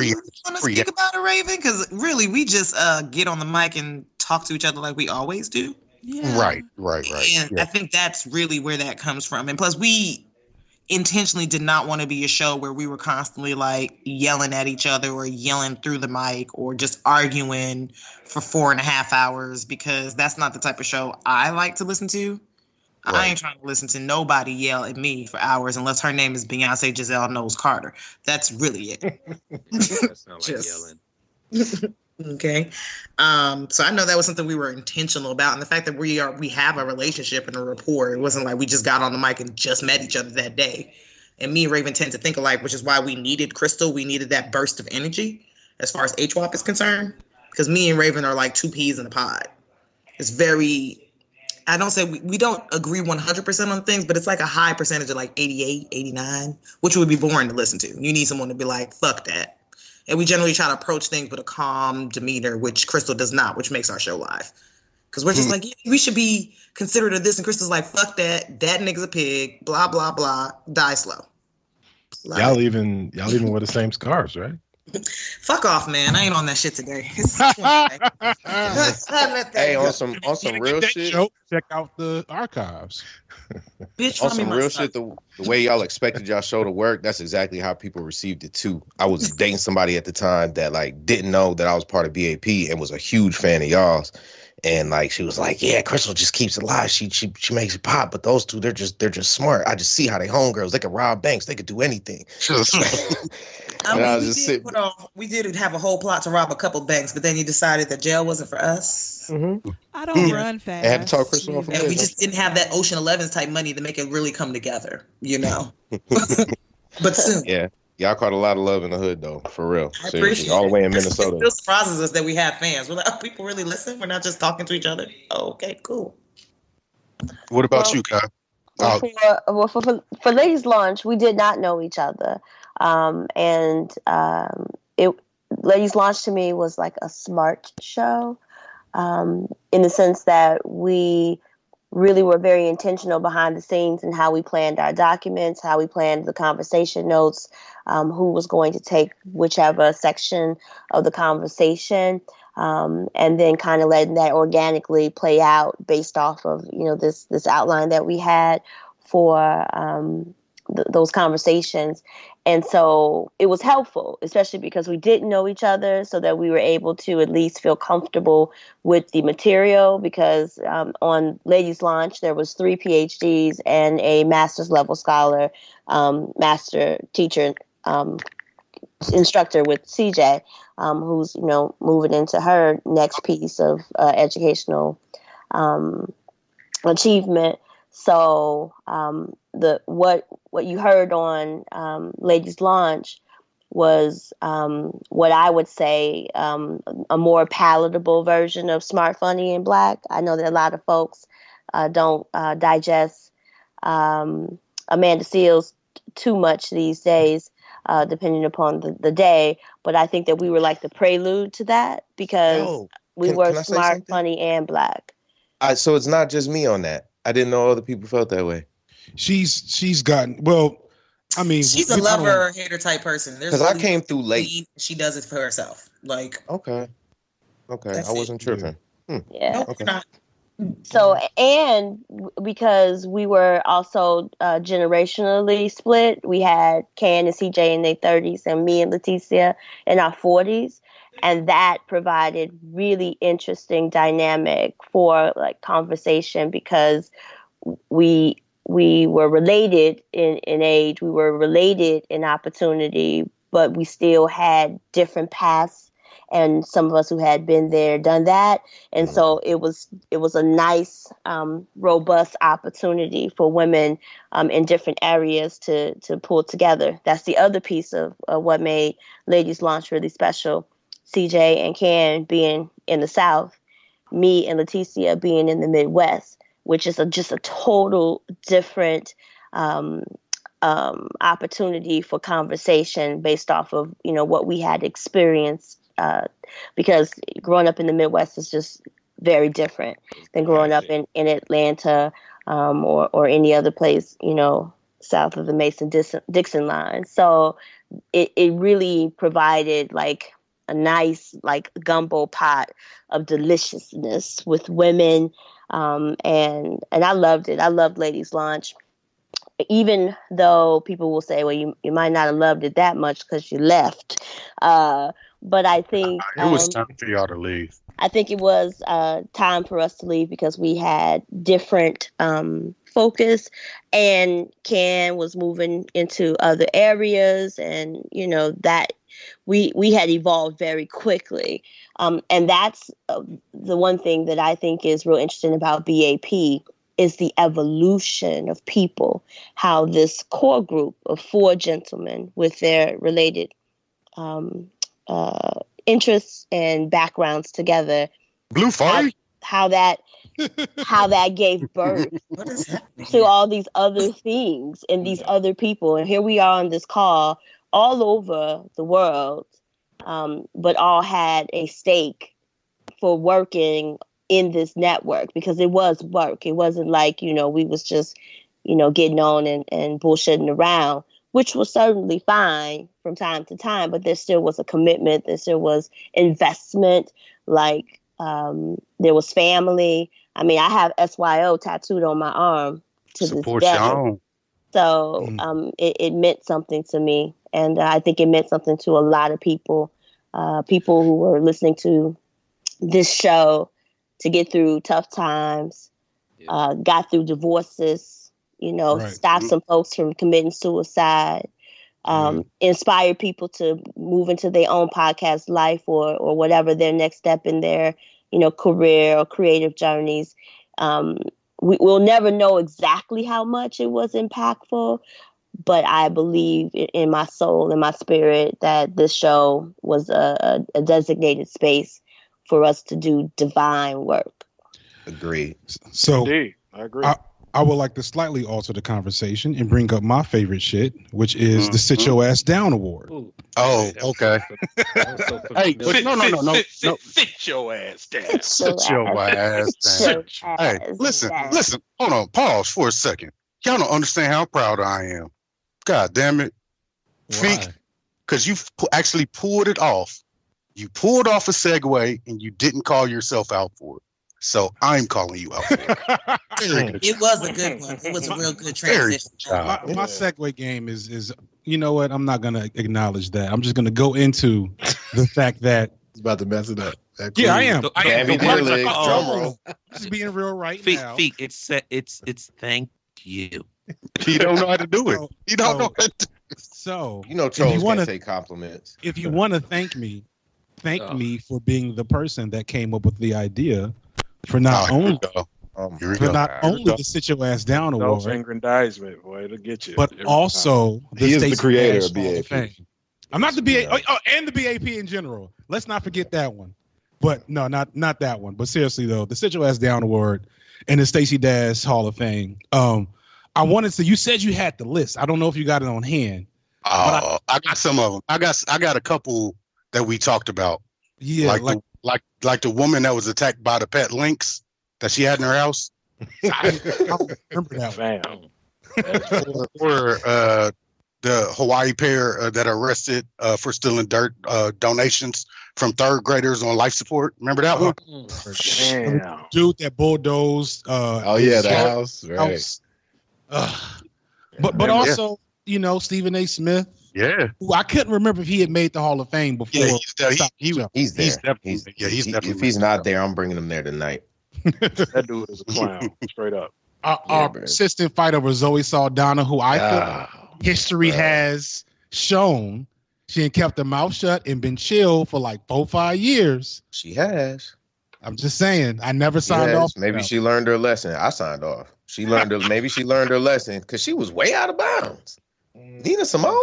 to speak about it, Raven? Because really, we just get on the mic and talk to each other like we always do. Yeah. Right. And yeah. I think that's really where that comes from. And plus, we intentionally did not want to be a show where we were constantly like yelling at each other or yelling through the mic or just arguing for 4.5 hours, because that's not the type of show I like to listen to. Right. I ain't trying to listen to nobody yell at me for hours unless her name is Beyonce Giselle Knowles Carter. That's really it. That's not like yelling. Okay. So I know that was something we were intentional about. And the fact that we have a relationship and a rapport, it wasn't like we just got on the mic and just met each other that day. And me and Raven tend to think alike, which is why we needed Crystal. We needed that burst of energy as far as HWAP is concerned, because me and Raven are like two peas in a pod. It's very, I don't say we don't agree 100% on things, but it's like a high percentage of like 88, 89, which would be boring to listen to. You need someone to be like, fuck that. And we generally try to approach things with a calm demeanor, which Crystal does not, which makes our show live. Because we're just like, yeah, we should be considerate of this. And Crystal's like, fuck that. That nigga's a pig. Blah, blah, blah. Die slow. Y'all even wear the same scarves, right? Fuck off, man. I ain't on that shit today. Hey, on some real shit. Check out the archives. Bitch, on some real shit, the way y'all expected y'all show to work, that's exactly how people received it too. I was dating somebody at the time that like didn't know that I was part of BAP and was a huge fan of y'all's. And like she was like, yeah, Crystal just keeps it alive. She makes it pop. But those two, they're just smart. I just see how they homegirls. They could rob banks. They could do anything. We did have a whole plot to rob a couple banks, but then you decided that jail wasn't for us. Mm-hmm. I don't run fast. I had to talk Crystal off. And we just didn't have that Ocean 11's type money to make it really come together, you know. But soon. Yeah. Y'all caught a lot of love in the hood, though, for real. I Seriously, all the way in Minnesota. It still surprises us that we have fans. We're like, oh, people really listen? We're not just talking to each other? Oh, okay, cool. What about you, Kai? For Ladies Launch, we did not know each other. Ladies Launch to me was like a smart show in the sense that we really were very intentional behind the scenes and how we planned our documents, how we planned the conversation notes, who was going to take whichever section of the conversation, and then kind of letting that organically play out based off of, this outline that we had for those conversations. And so it was helpful, especially because we didn't know each other, so that we were able to at least feel comfortable with the material. Because on Ladies Launch, there was 3 PhDs and a master's level scholar, master teacher, instructor with CJ, who's moving into her next piece of educational achievement. So what you heard on Ladies Launch was what I would say a more palatable version of Smart, Funny, and Black. I know that a lot of folks don't digest Amanda Seales too much these days, depending upon the day. But I think that we were like the prelude to that, because we were smart, funny, and Black. So it's not just me on that. I didn't know other people felt that way. She's gotten, well, I mean, she's a lover hater type person. Because I came through late. She does it for herself. Like, okay, I wasn't tripping. Yeah. No, okay. Not. So, and because we were also generationally split, we had Can and CJ in their 30s and me and Leticia in our 40s. And that provided really interesting dynamic for like conversation, because we were related in age, we were related in opportunity, but we still had different paths. And some of us who had been there, done that. And so it was a nice, robust opportunity for women in different areas to pull together. That's the other piece of what made Ladies Launch really special. CJ and Can being in the South, me and Leticia being in the Midwest, which is just a total different opportunity for conversation based off of what we had experienced. Because growing up in the Midwest is just very different than growing up in Atlanta or any other place, south of the Mason-Dixon line. So it really provided like a nice like gumbo pot of deliciousness with women. And I loved it. I loved Ladies Launch. Even though people will say, well, you might not have loved it that much because you left. But I think it was time for y'all to leave. I think it was time for us to leave because we had different focus, and Can was moving into other areas, and that we had evolved very quickly. And that's the one thing that I think is real interesting about BAP is the evolution of people, how this core group of 4 gentlemen with their related interests and backgrounds together. Blue Fire? How that gave birth to all these other things and these other people. And here we are on this call all over the world, but all had a stake for working in this network, because it was work. It wasn't like, we was just, getting on and bullshitting around, which was certainly fine from time to time, but there still was a commitment. There still was investment. Like, there was family. I mean, I have SYO tattooed on my arm to Support this day. Sean. So it meant something to me. And I think it meant something to a lot of people, people who were listening to this show to get through tough times, got through divorces, stopped some folks from committing suicide, inspired people to move into their own podcast life or whatever their next step in their, career or creative journeys. We'll never know exactly how much it was impactful, but I believe in my soul and my spirit that this show was a designated space for us to do divine work. Agreed. So Indeed, I agree. I would like to slightly alter the conversation and bring up my favorite shit, which is the Sit Your Ass Down Award. Ooh. Oh, okay. Hey, no. Sit your ass down. Sit your ass down. Hey, listen. Hold on. Pause for a second. Y'all don't understand how proud I am. God damn it. Fink, because you actually pulled it off. You pulled off a segue and you didn't call yourself out for it. So I'm calling you out for it. It was a good one. It was a real good transition. My segue game is you know what? I'm not gonna acknowledge that. I'm just gonna go into the fact that he's about to mess it up. Yeah, I am. Drum roll. Just being real right now. Feet. It's thank you. He don't know how to do it. He don't know how to do it. So trolls can't say compliments. If you want to thank me for being the person that came up with the idea for not only the Sit Your Ass Down award, self-aggrandizement, boy, it'll get you. But also he is the creator of BAP. I'm not the BAP and the BAP in general. Let's not forget that one. But no, not that one. But seriously though, the Sit Your Ass Down award and the Stacey Dash Hall of Fame. I wanted to. You said you had the list. I don't know if you got it on hand. I got some of them. I got a couple that we talked about. Yeah, like the woman that was attacked by the pet lynx that she had in her house. I remember that one. Or the Hawaii pair that arrested for stealing donations from third graders on life support. Remember that one? Damn. Dude that bulldozed. The house. Right. But also, Stephen A. Smith. Yeah. Who I couldn't remember if he had made the Hall of Fame before. Yeah, he's there. He's definitely. If he's not there, I'm bringing him there tonight. That dude is a clown, straight up. Our persistent fight over Zoe Saldana, who I feel history has shown she ain't kept her mouth shut and been chill for like 4-5 years. She has. I'm just saying, I never signed off. Maybe she learned her lesson. I signed off. Maybe she learned her lesson because she was way out of bounds. Nina Simone?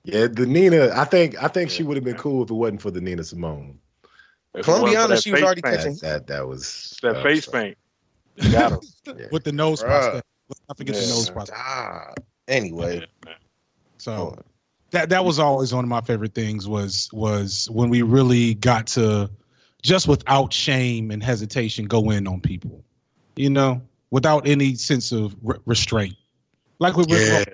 Yeah, the Nina. I think she would have been cool if it wasn't for the Nina Simone. Colombiana, she was already catching that was that face paint. You got her. With the nose prosthetic. Let's not forget the nose prosthetic. Anyway, so that was always one of my favorite things was when we really got to just without shame and hesitation go in on people, without any sense of restraint. Like we were.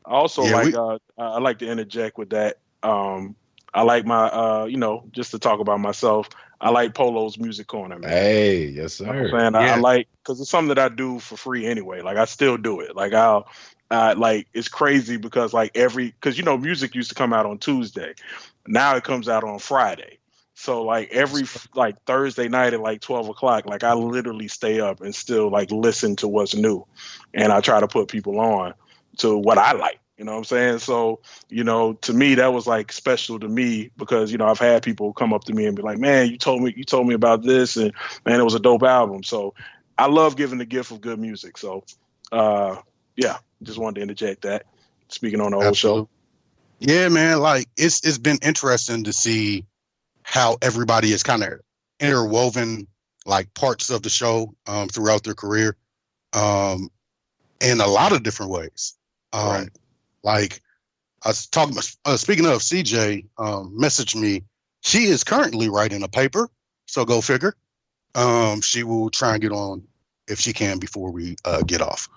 Also, I like to interject with that. I like my, just to talk about myself, I like Polo's Music Corner, man. Hey, yes, sir. I like, because it's something that I do for free anyway. Like, I still do it. Like, it's crazy because, because, music used to come out on Tuesday. Now it comes out on Friday. So, every, Thursday night at, 12 o'clock, I literally stay up and still, listen to what's new. And I try to put people on to what I like. You know what I'm saying? So, to me, that was special to me because, I've had people come up to me and be like, man, you told me about this and man, it was a dope album. So I love giving the gift of good music. So, just wanted to interject that speaking on the whole show. Yeah, man. It's been interesting to see how everybody is kind of interwoven parts of the show throughout their career in a lot of different ways. Right. I was talking, speaking of CJ, messaged me. She is currently writing a paper, so go figure. She will try and get on if she can before we get off.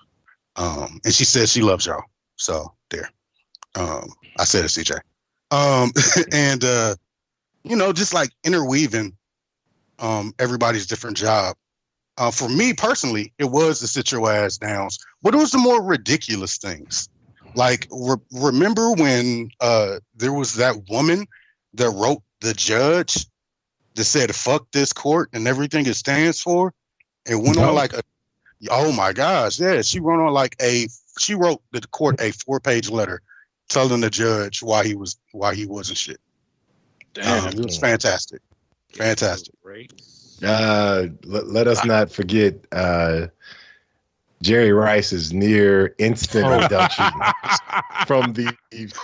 And she says she loves y'all. So there. I said it, CJ. And just interweaving everybody's different job. For me personally, it was the Sit Your Ass Downs, but it was the more ridiculous things. Remember when there was that woman that wrote the judge that said, fuck this court and everything it stands for? And went on oh my gosh. Yeah. She wrote on she wrote the court a 4-page letter telling the judge why he wasn't shit. Damn. It was fantastic. Fantastic. Let us not forget Jerry Rice's near instant reduction from the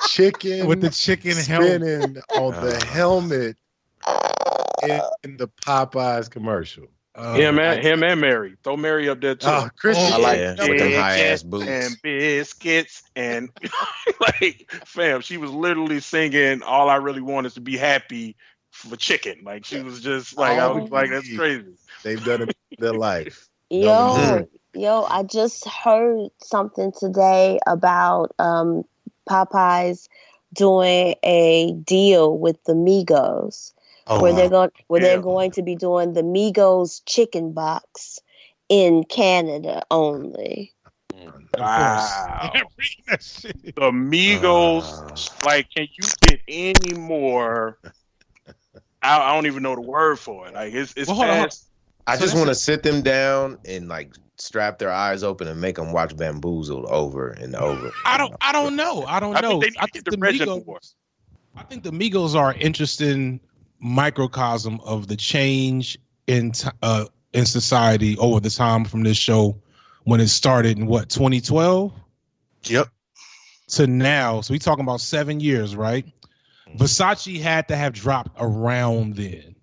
chicken with the chicken spinning on the helmet in the Popeyes commercial. Him and Mary. Throw Mary up there too. Oh, Christian. I like with them high ass boots and biscuits and fam. She was literally singing "All I Really Want Is to Be Happy" for chicken. She was just I was like, that's crazy. They've done it in their life. Yo, I just heard something today about Popeyes doing a deal with the Migos Oh, where wow. they're going to be doing the Migos chicken box in Canada only. Wow. That shit. The Migos, like, can you get any more? I don't even know the word for it. Like, it's Well, hold on, hold on. past. I So just that's want to a- sit them down and like strap their eyes open and make them watch Bamboozled over and over. I don't know. I don't I know. think they need to get the Reginald more. I think the Migos are an interesting microcosm of the change in society over the time from this show when it started in what 2012 Yep. to now. So we talking about 7 years, right? Versace had to have dropped around then.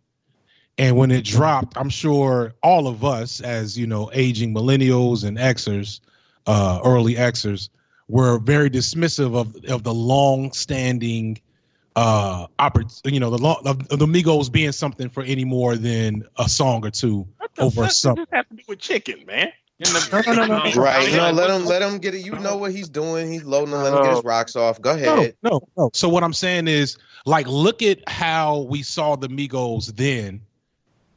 And when it dropped, I'm sure all of us, as you know, aging millennials and Xers, early Xers, were very dismissive of the long-standing, the Migos being something for any more than a song or two What the over fuck a summer. does this have to do with chicken, man? No. Right? No, let him get it. You know what he's doing. He's loading. Let him get his rocks off. Go ahead. No. So what I'm saying is, like, look at how we saw the Migos then,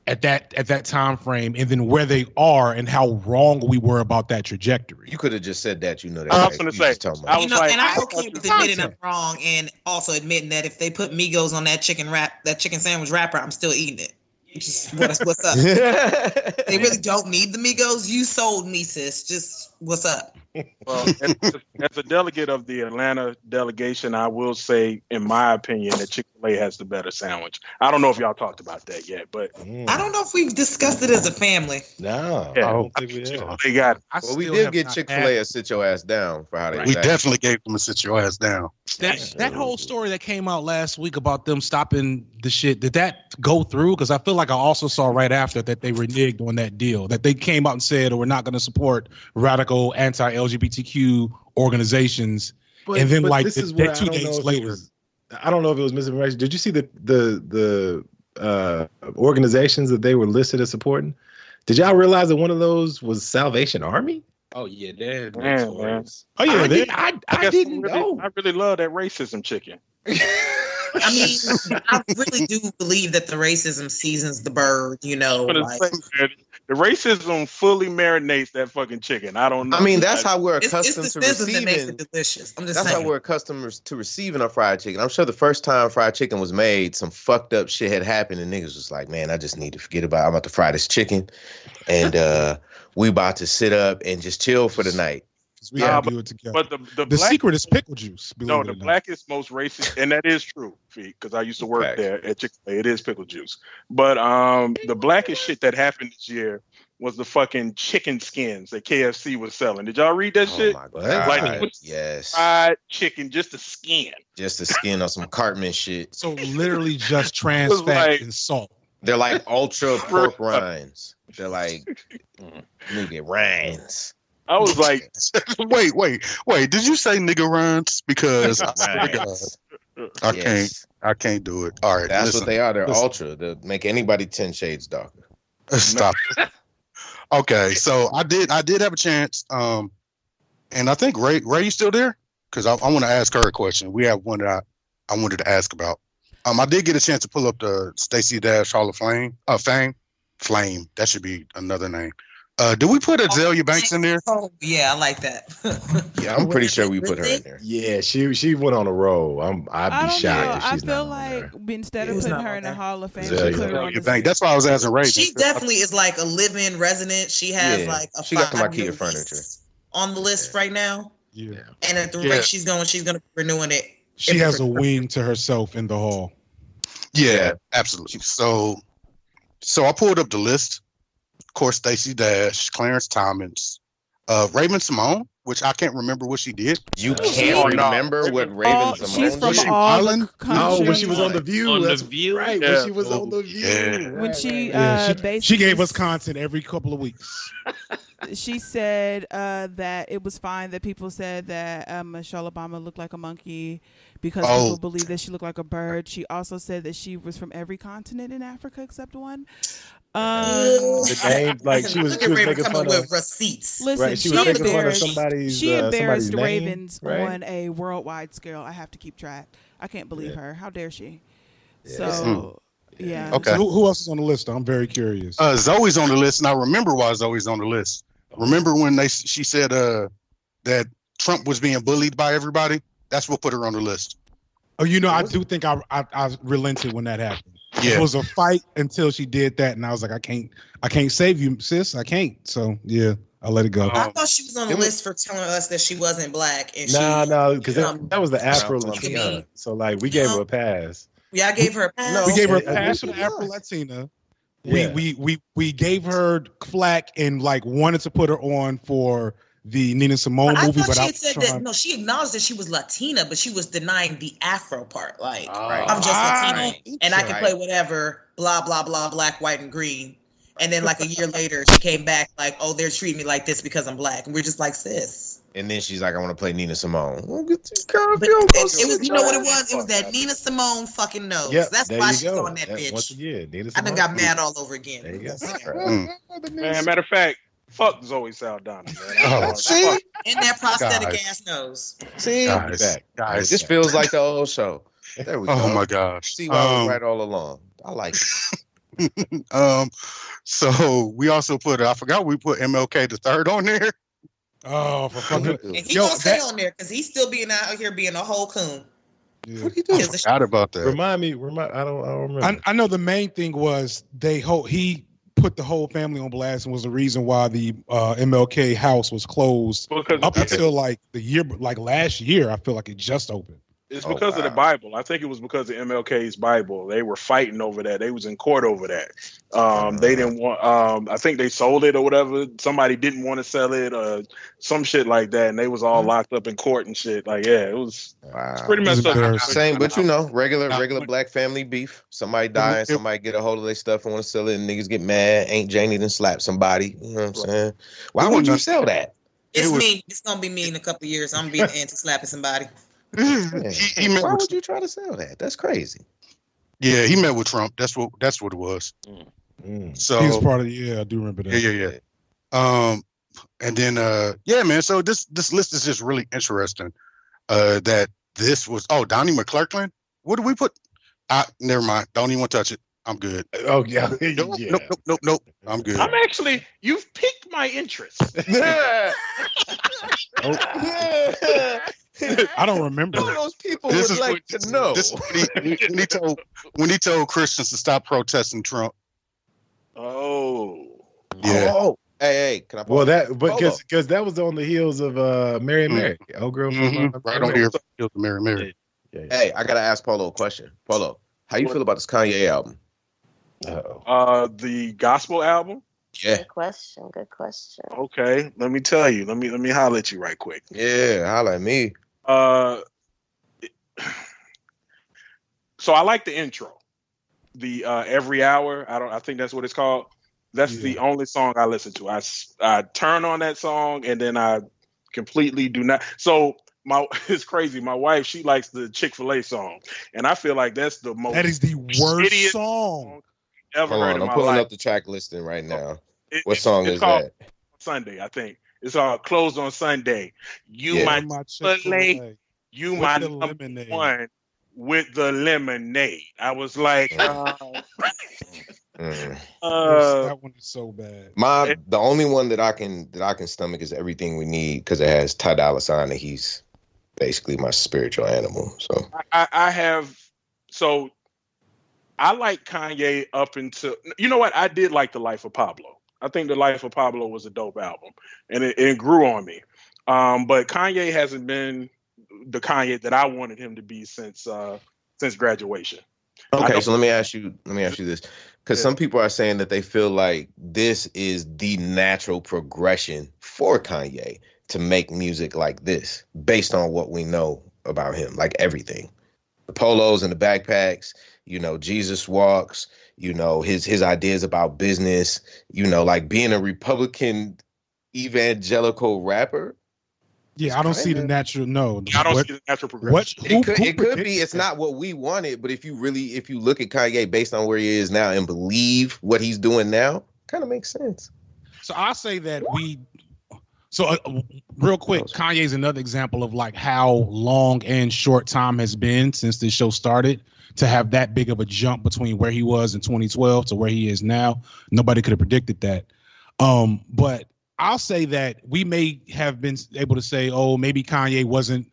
at that time frame, and then where they are and how wrong we were about that trajectory. You could have just said that. You know that. I was gonna say. I You know, and I'm okay with admitting I'm wrong, and also admitting that if they put Migos on that chicken sandwich wrapper, I'm still eating it. Just what's up? They really don't need the Migos. You sold me, sis. Just what's up? Well, as a delegate of the Atlanta delegation, I will say, in my opinion, that Chick-fil-A has the better sandwich. I don't know if y'all talked about that yet, but I don't know if we've discussed it as a family. No, yeah, I don't think we have. Chick-fil-A got it. Well, we did get Chick-fil-A a sit your ass down for how they. We definitely gave them a sit your ass down. That whole story that came out last week about them stopping the shit, did that go through? Because I feel like I also saw right after that they reneged on that deal, that they came out and said, we're not going to support radical anti-LGBTQ organizations. And then like this is where 2 days later. I don't know if it was misinformation. Did you see the organizations that they were listed as supporting? Did y'all realize that one of those was Salvation Army? Oh yeah, they're Man. notorious. Oh yeah, I didn't know. I really love that racism chicken. I mean, I really do believe that the racism seasons the bird. You know, like, The racism fully marinates that fucking chicken. I don't know. I mean, that's how we're it's accustomed the to sizzle that makes receiving. it delicious. I'm just That's saying. how we're accustomed to receiving our fried chicken. I'm sure the first time fried chicken was made, some fucked up shit had happened, and niggas was like, "Man, I just need to forget about. I'm about to fry this chicken, and we about to sit up and just chill for the night." We have to do it together. But the secret is pickle juice. No, the blackest, most racist, and that is true, because I used to work there at Chick-fil-A. It is pickle juice. But the blackest shit that happened this year was the fucking chicken skins that KFC was selling. Did y'all read that shit? Oh my God. Like, yes. Fried chicken, just the skin. Just the skin on some Cartman shit. So literally just trans fat like, and salt. They're like ultra pork rinds. They're like nigga rinds. I was like, wait. Did you say nigga runs? Because Rinds. I can't do it. All right, that's what they are. They're ultra. They'll make anybody 10 shades darker. Stop. Okay, so I did have a chance. And I think Ray, you still there? Because I want to ask her a question. We have one that I wanted to ask about. I did get a chance to pull up the Stacey Dash Hall of Fame. Flame. That should be another name. Did we put Azalea Banks in there? Oh, yeah, I like that. Yeah, I'm pretty sure we put her in there. Yeah, she went on a roll. I'd be shocked if she's I feel not like instead of Who's putting not her on in the there? Hall of Fame, Azalea. she put her on Azalea the Banks. That's why I was asking Ray. She definitely is like a live-in resident. She has like a she got some 5-year IKEA lease furniture on the list right now. Yeah. And at the rate she's going to be renewing it. She has a wing to herself in the hall. Yeah, absolutely. So I pulled up the list. Of course, Stacey Dash, Clarence Thomas, Raven Simone, which I can't remember what she did. You can't remember what Raven Simone she's from did? all the countries. No, when she was on The View. On The That's View? right. Yeah. When she was on The View. Yeah. When she She basically gave us content every couple of weeks. she said that it was fine that people said that Michelle Obama looked like a monkey because people believe that she looked like a bird. She also said that she was from every continent in Africa except one. The name, like she was making fun of receipts. Listen, right, she was making fun of somebody's. She embarrassed somebody's name, Ravens right? on a worldwide scale. I have to keep track. I can't believe her. How dare she? Yeah. So Yeah. Okay. So who else is on the list? I'm very curious. Zoe's on the list, and I remember why Zoe's on the list. Remember when she said that Trump was being bullied by everybody? That's what put her on the list. Oh, I do think I relented when that happened. Yeah. It was a fight until she did that, and I was like, I can't save you, sis. I can't. So yeah, I'll let it go. I thought she was on the list for telling us that she wasn't black. And No, because that was the Afro Latina. So like we gave her a pass. Yeah, I gave her a pass. No, we gave her a pass for the Afro Latina. Yeah. We gave her flack and like wanted to put her on for the Nina Simone movie, I thought but she had said that. No, she acknowledged that she was Latina, but she was denying the Afro part. Like I'm just Latina and I can play whatever. Blah blah blah. Black, white, and green. And then like a year later, she came back like, "Oh, they're treating me like this because I'm black." And we're just like, sis. And then she's like, "I want to play Nina Simone." It was, you know what it was? It was that Nina Simone fucking nose. Yep, That's why she's on that bitch. Once again, Nina I done Simone. got mad all over again. There you go. Man, matter of fact, fuck Zoe Saldana, man. Oh, see? In that prosthetic ass nose. See? Guys. This feels like the old show. There we go. Oh my gosh. See why I was right all along. I like it. So we also I forgot we put MLK the third on there. Oh, for fucking. And he gonna stay on there because he's still being out here being a whole coon. Yeah. What are you doing? I forgot about that. Remind me. I don't remember. I know the main thing was he put the whole family on blast and was the reason why the MLK house was closed up until like last year. I feel like it just opened. It's because of the Bible. I think it was because of MLK's Bible. They were fighting over that. They was in court over that. They didn't want. I think they sold it or whatever. Somebody didn't want to sell it or some shit like that, and they was all locked up in court and shit. Like, yeah, it was it's pretty messed up. Same, but regular black family beef. Somebody die and somebody get a hold of their stuff and want to sell it, and niggas get mad. Ain't Janie done slap somebody? You know what I'm saying? Why would you sell that? It's me. It's gonna be me in a couple of years. I'm gonna be anti-slapping somebody. Why would you try to sell that? That's crazy. Yeah, he met with Trump. That's what it was. So he was part of I do remember that. Yeah. And then man. So this list is just really interesting. That this was Donnie McClurkin. What did we put? Never mind. Don't even want to touch it. I'm good. Oh yeah. Nope. I'm good. You've piqued my interest. I don't remember. All those people would like to know. When he told Christians to stop protesting Trump. Oh. Yeah. Oh. Hey, can I? Well, because that was on the heels of Mary and Mary. Old girl from right on here. Heels of Mary and Mary. Yeah. Hey, I gotta ask Polo a question. Polo, how you feel about this Kanye album? The gospel album. Yeah. Good question. Okay, let me tell you. Let me holler at you right quick. Yeah, holler at me. So I like the intro. The every hour. I think that's what it's called. That's the only song I listen to. I turn on that song and then I completely do not. So it's crazy. My wife, she likes the Chick-fil-A song, and I feel like that's the most. That is the worst song ever heard in my life. I'm pulling up the track listing right now. What song is that? Sunday, I think. It's closed on Sunday. You my Chick-fil-A. You my number one with the lemonade. I was like, that one is so bad. The only one that I can stomach is Everything We Need because it has Ty Dolla $ign and he's basically my spiritual animal. So I like Kanye up until, you know what? I did like The Life of Pablo. I think The Life of Pablo was a dope album and it grew on me. But Kanye hasn't been the Kanye that I wanted him to be since graduation. Okay, so let me ask you this. Because some people are saying that they feel like this is the natural progression for Kanye to make music like this based on what we know about him, like everything. The polos and the backpacks, Jesus Walks, his ideas about business, like being a Republican evangelical rapper. Yeah, I don't see the natural. No, I don't see the natural progression. It could be. It's not what we wanted, but if you look at Kanye based on where he is now and believe what he's doing now, kind of makes sense. So I say that So, real quick, Kanye's another example of like how long and short time has been since this show started to have that big of a jump between where he was in 2012 to where he is now. Nobody could have predicted that. But I'll say that we may have been able to say, oh, maybe Kanye wasn't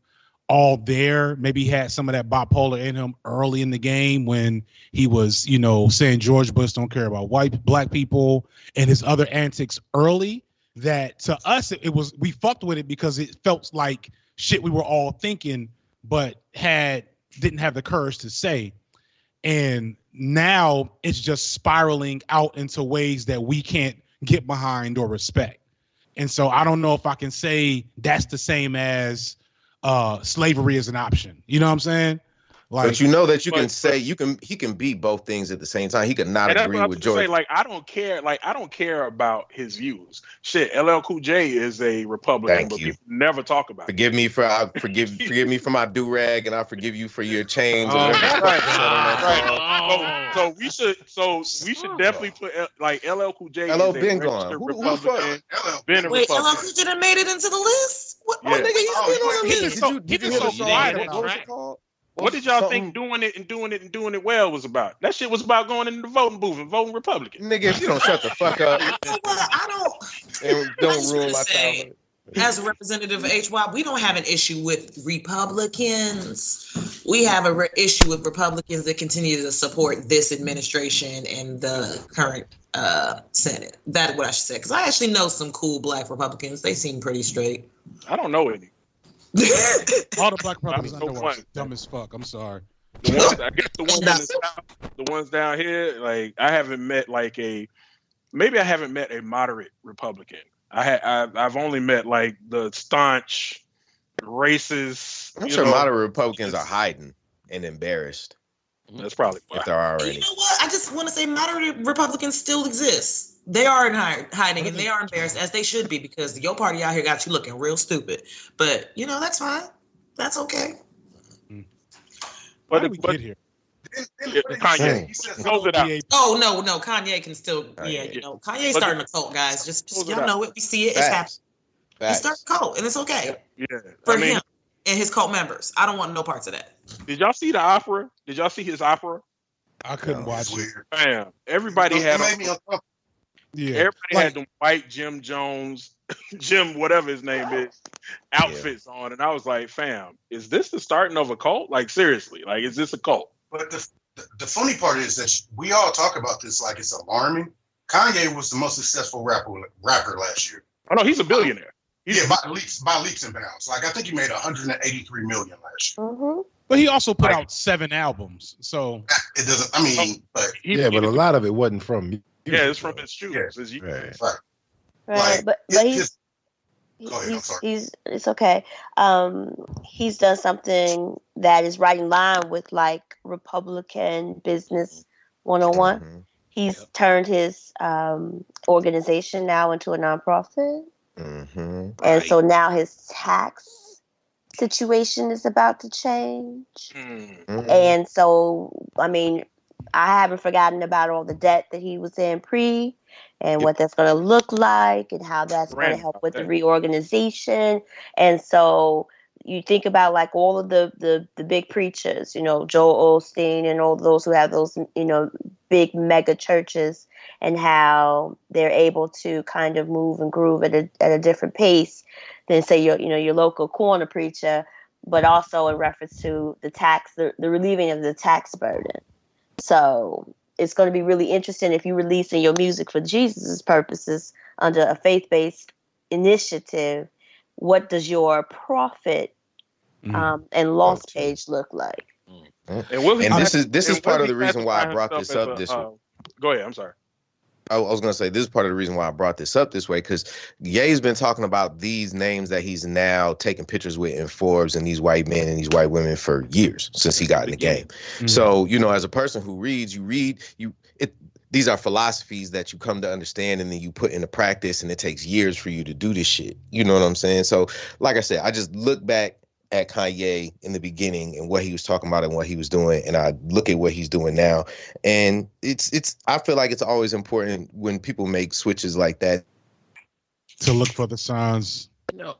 all there. Maybe he had some of that bipolar in him early in the game when he was, you know, saying George Bush don't care about black people and his other antics early. That to us, it was, we fucked with it because it felt like shit we were all thinking, but didn't have the courage to say. And now it's just spiraling out into ways that we can't get behind or respect. And so I don't know if I can say that's the same as slavery is an option. You know what I'm saying? Like, but you know that you can say he can be both things at the same time. He could not agree with George. Like, I don't care. Like, I don't care about his views. Shit, LL Cool J is a Republican, but people never talk about. Forgive me for me for my do rag, and I forgive you for your chains. So we should definitely put like LL Cool J. LL been gone. Republican. Been a Wait, Republican. LL Cool J done made it into the list. What Yeah. nigga he's been on the list? Did you hear the song? What was it called? What did y'all think doing it well was about? That shit was about going into the voting booth and voting Republican. Nigga, if you don't shut the fuck up. Don't ruin my childhood. As a representative of HY, we don't have an issue with Republicans. We have an issue with Republicans that continue to support this administration and the current Senate. That's what I should say. Because I actually know some cool black Republicans. They seem pretty straight. I don't know any. All the black Republicans are dumb as fuck. I'm sorry. The ones down here, like I haven't met I haven't met a moderate Republican. I've only met like the staunch racist. I'm sure moderate Republicans are hiding and embarrassed. That's probably why. If they're already. You know what? I just want to say moderate Republicans still exist. They are in hiding and they are embarrassed, as they should be, because your party out here got you looking real stupid. But you know, that's fine. That's okay. How did we get here? Kanye. Close it out. Oh no, Kanye can still. You know, Kanye's starting a cult, guys. Just y'all know it. We see it. It's happening. He's starting a cult, and it's okay. Yeah. For him and his cult members. I don't want no parts of that. Did y'all see the opera? Did y'all see his opera? I couldn't watch it. Damn. Everybody had. Everybody like, had them white Jim Jones, Jim whatever his name is, outfits on, and I was like, "Fam, is this the starting of a cult? Like seriously, like is this a cult?" But the funny part is that we all talk about this like it's alarming. Kanye was the most successful rapper last year. Oh no, he's a billionaire. By leaps and bounds. Like I think he made 183 million last year. Mm-hmm. But he also put out 7 albums, so it doesn't. I mean, but but a lot of it wasn't from me. Yeah, it's from his shoes. Right. Right, but he's it's okay. He's done something that is right in line with like Republican business 101. Mm-hmm. He's turned his organization now into a nonprofit. Mm-hmm. And so now his tax situation is about to change. Mm-hmm. And so, I mean, I haven't forgotten about all the debt that he was in and what that's going to look like and how that's going to help with the reorganization. And so you think about like all of the big preachers, you know, Joel Osteen and all those who have those, you know, big mega churches and how they're able to kind of move and groove at a different pace than say your local corner preacher, but also in reference to the relieving of the tax burden. So it's going to be really interesting if you're releasing your music for Jesus' purposes under a faith-based initiative. What does your profit and loss page look like? And this is part of the reason why I brought this up this way. Go ahead. I'm sorry. I was going to say this is part of the reason why I brought this up this way, because Ye's been talking about these names that he's now taking pictures with in Forbes and these white men and these white women for years since he got in the game. Mm-hmm. So, you know, as a person who reads, these are philosophies that you come to understand and then you put into practice, and it takes years for you to do this shit. You know what I'm saying? So, like I said, I just look back at Kanye in the beginning and what he was talking about and what he was doing, and I look at what he's doing now, and it's I feel like it's always important when people make switches like that to look for the signs. No,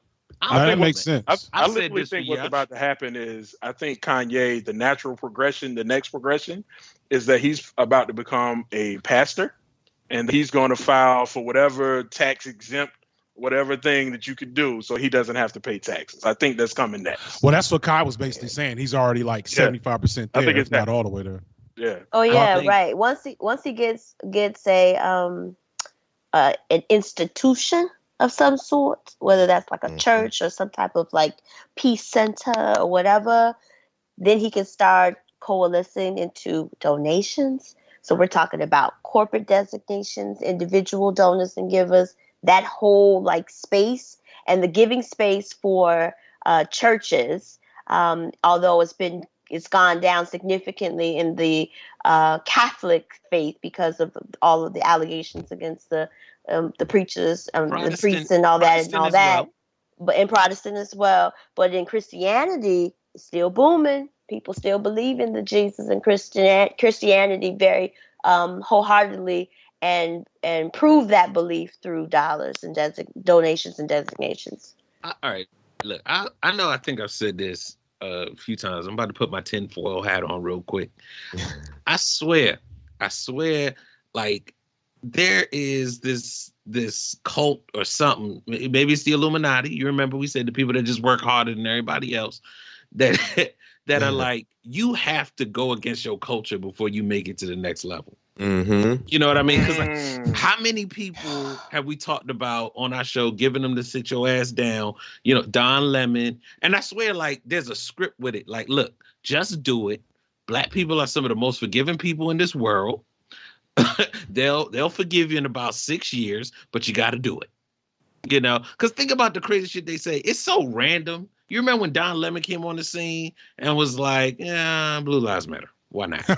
that makes sense. I literally think what's about to happen is I think Kanye, the natural progression, the next progression is that he's about to become a pastor and he's going to file for whatever tax exempt, whatever thing that you could do so he doesn't have to pay taxes. I think that's coming next. Well, that's what Kai was basically saying. He's already like 75% there, I think it's not all the way there. Yeah. Oh yeah, right. Once he gets a an institution of some sort, whether that's like a church or some type of like peace center or whatever, then he can start coalescing into donations. So we're talking about corporate designations, individual donors and givers, that whole like space, and the giving space for churches, although it's gone down significantly in the Catholic faith because of all of the allegations against the preachers, the priests, and all that, but in Protestant as well. But in Christianity, it's still booming. People still believe in the Jesus and Christianity very wholeheartedly, and prove that belief through dollars and donations and designations. All right, look, I know I think I've said this a few times. I'm about to put my tinfoil hat on real quick. I swear, like there is this cult or something. Maybe it's the Illuminati. You remember we said the people that just work harder than everybody else that are like, you have to go against your culture before you make it to the next level. Mm-hmm. You know what I mean? Because like, how many people have we talked about on our show giving them to sit your ass down? You know, Don Lemon. And I swear, like, there's a script with it. Like, look, just do it. Black people are some of the most forgiving people in this world. They'll forgive you in about 6 years, but you got to do it. You know, because think about the crazy shit they say. It's so random. You remember when Don Lemon came on the scene and was like, yeah, Blue Lives Matter. Why not?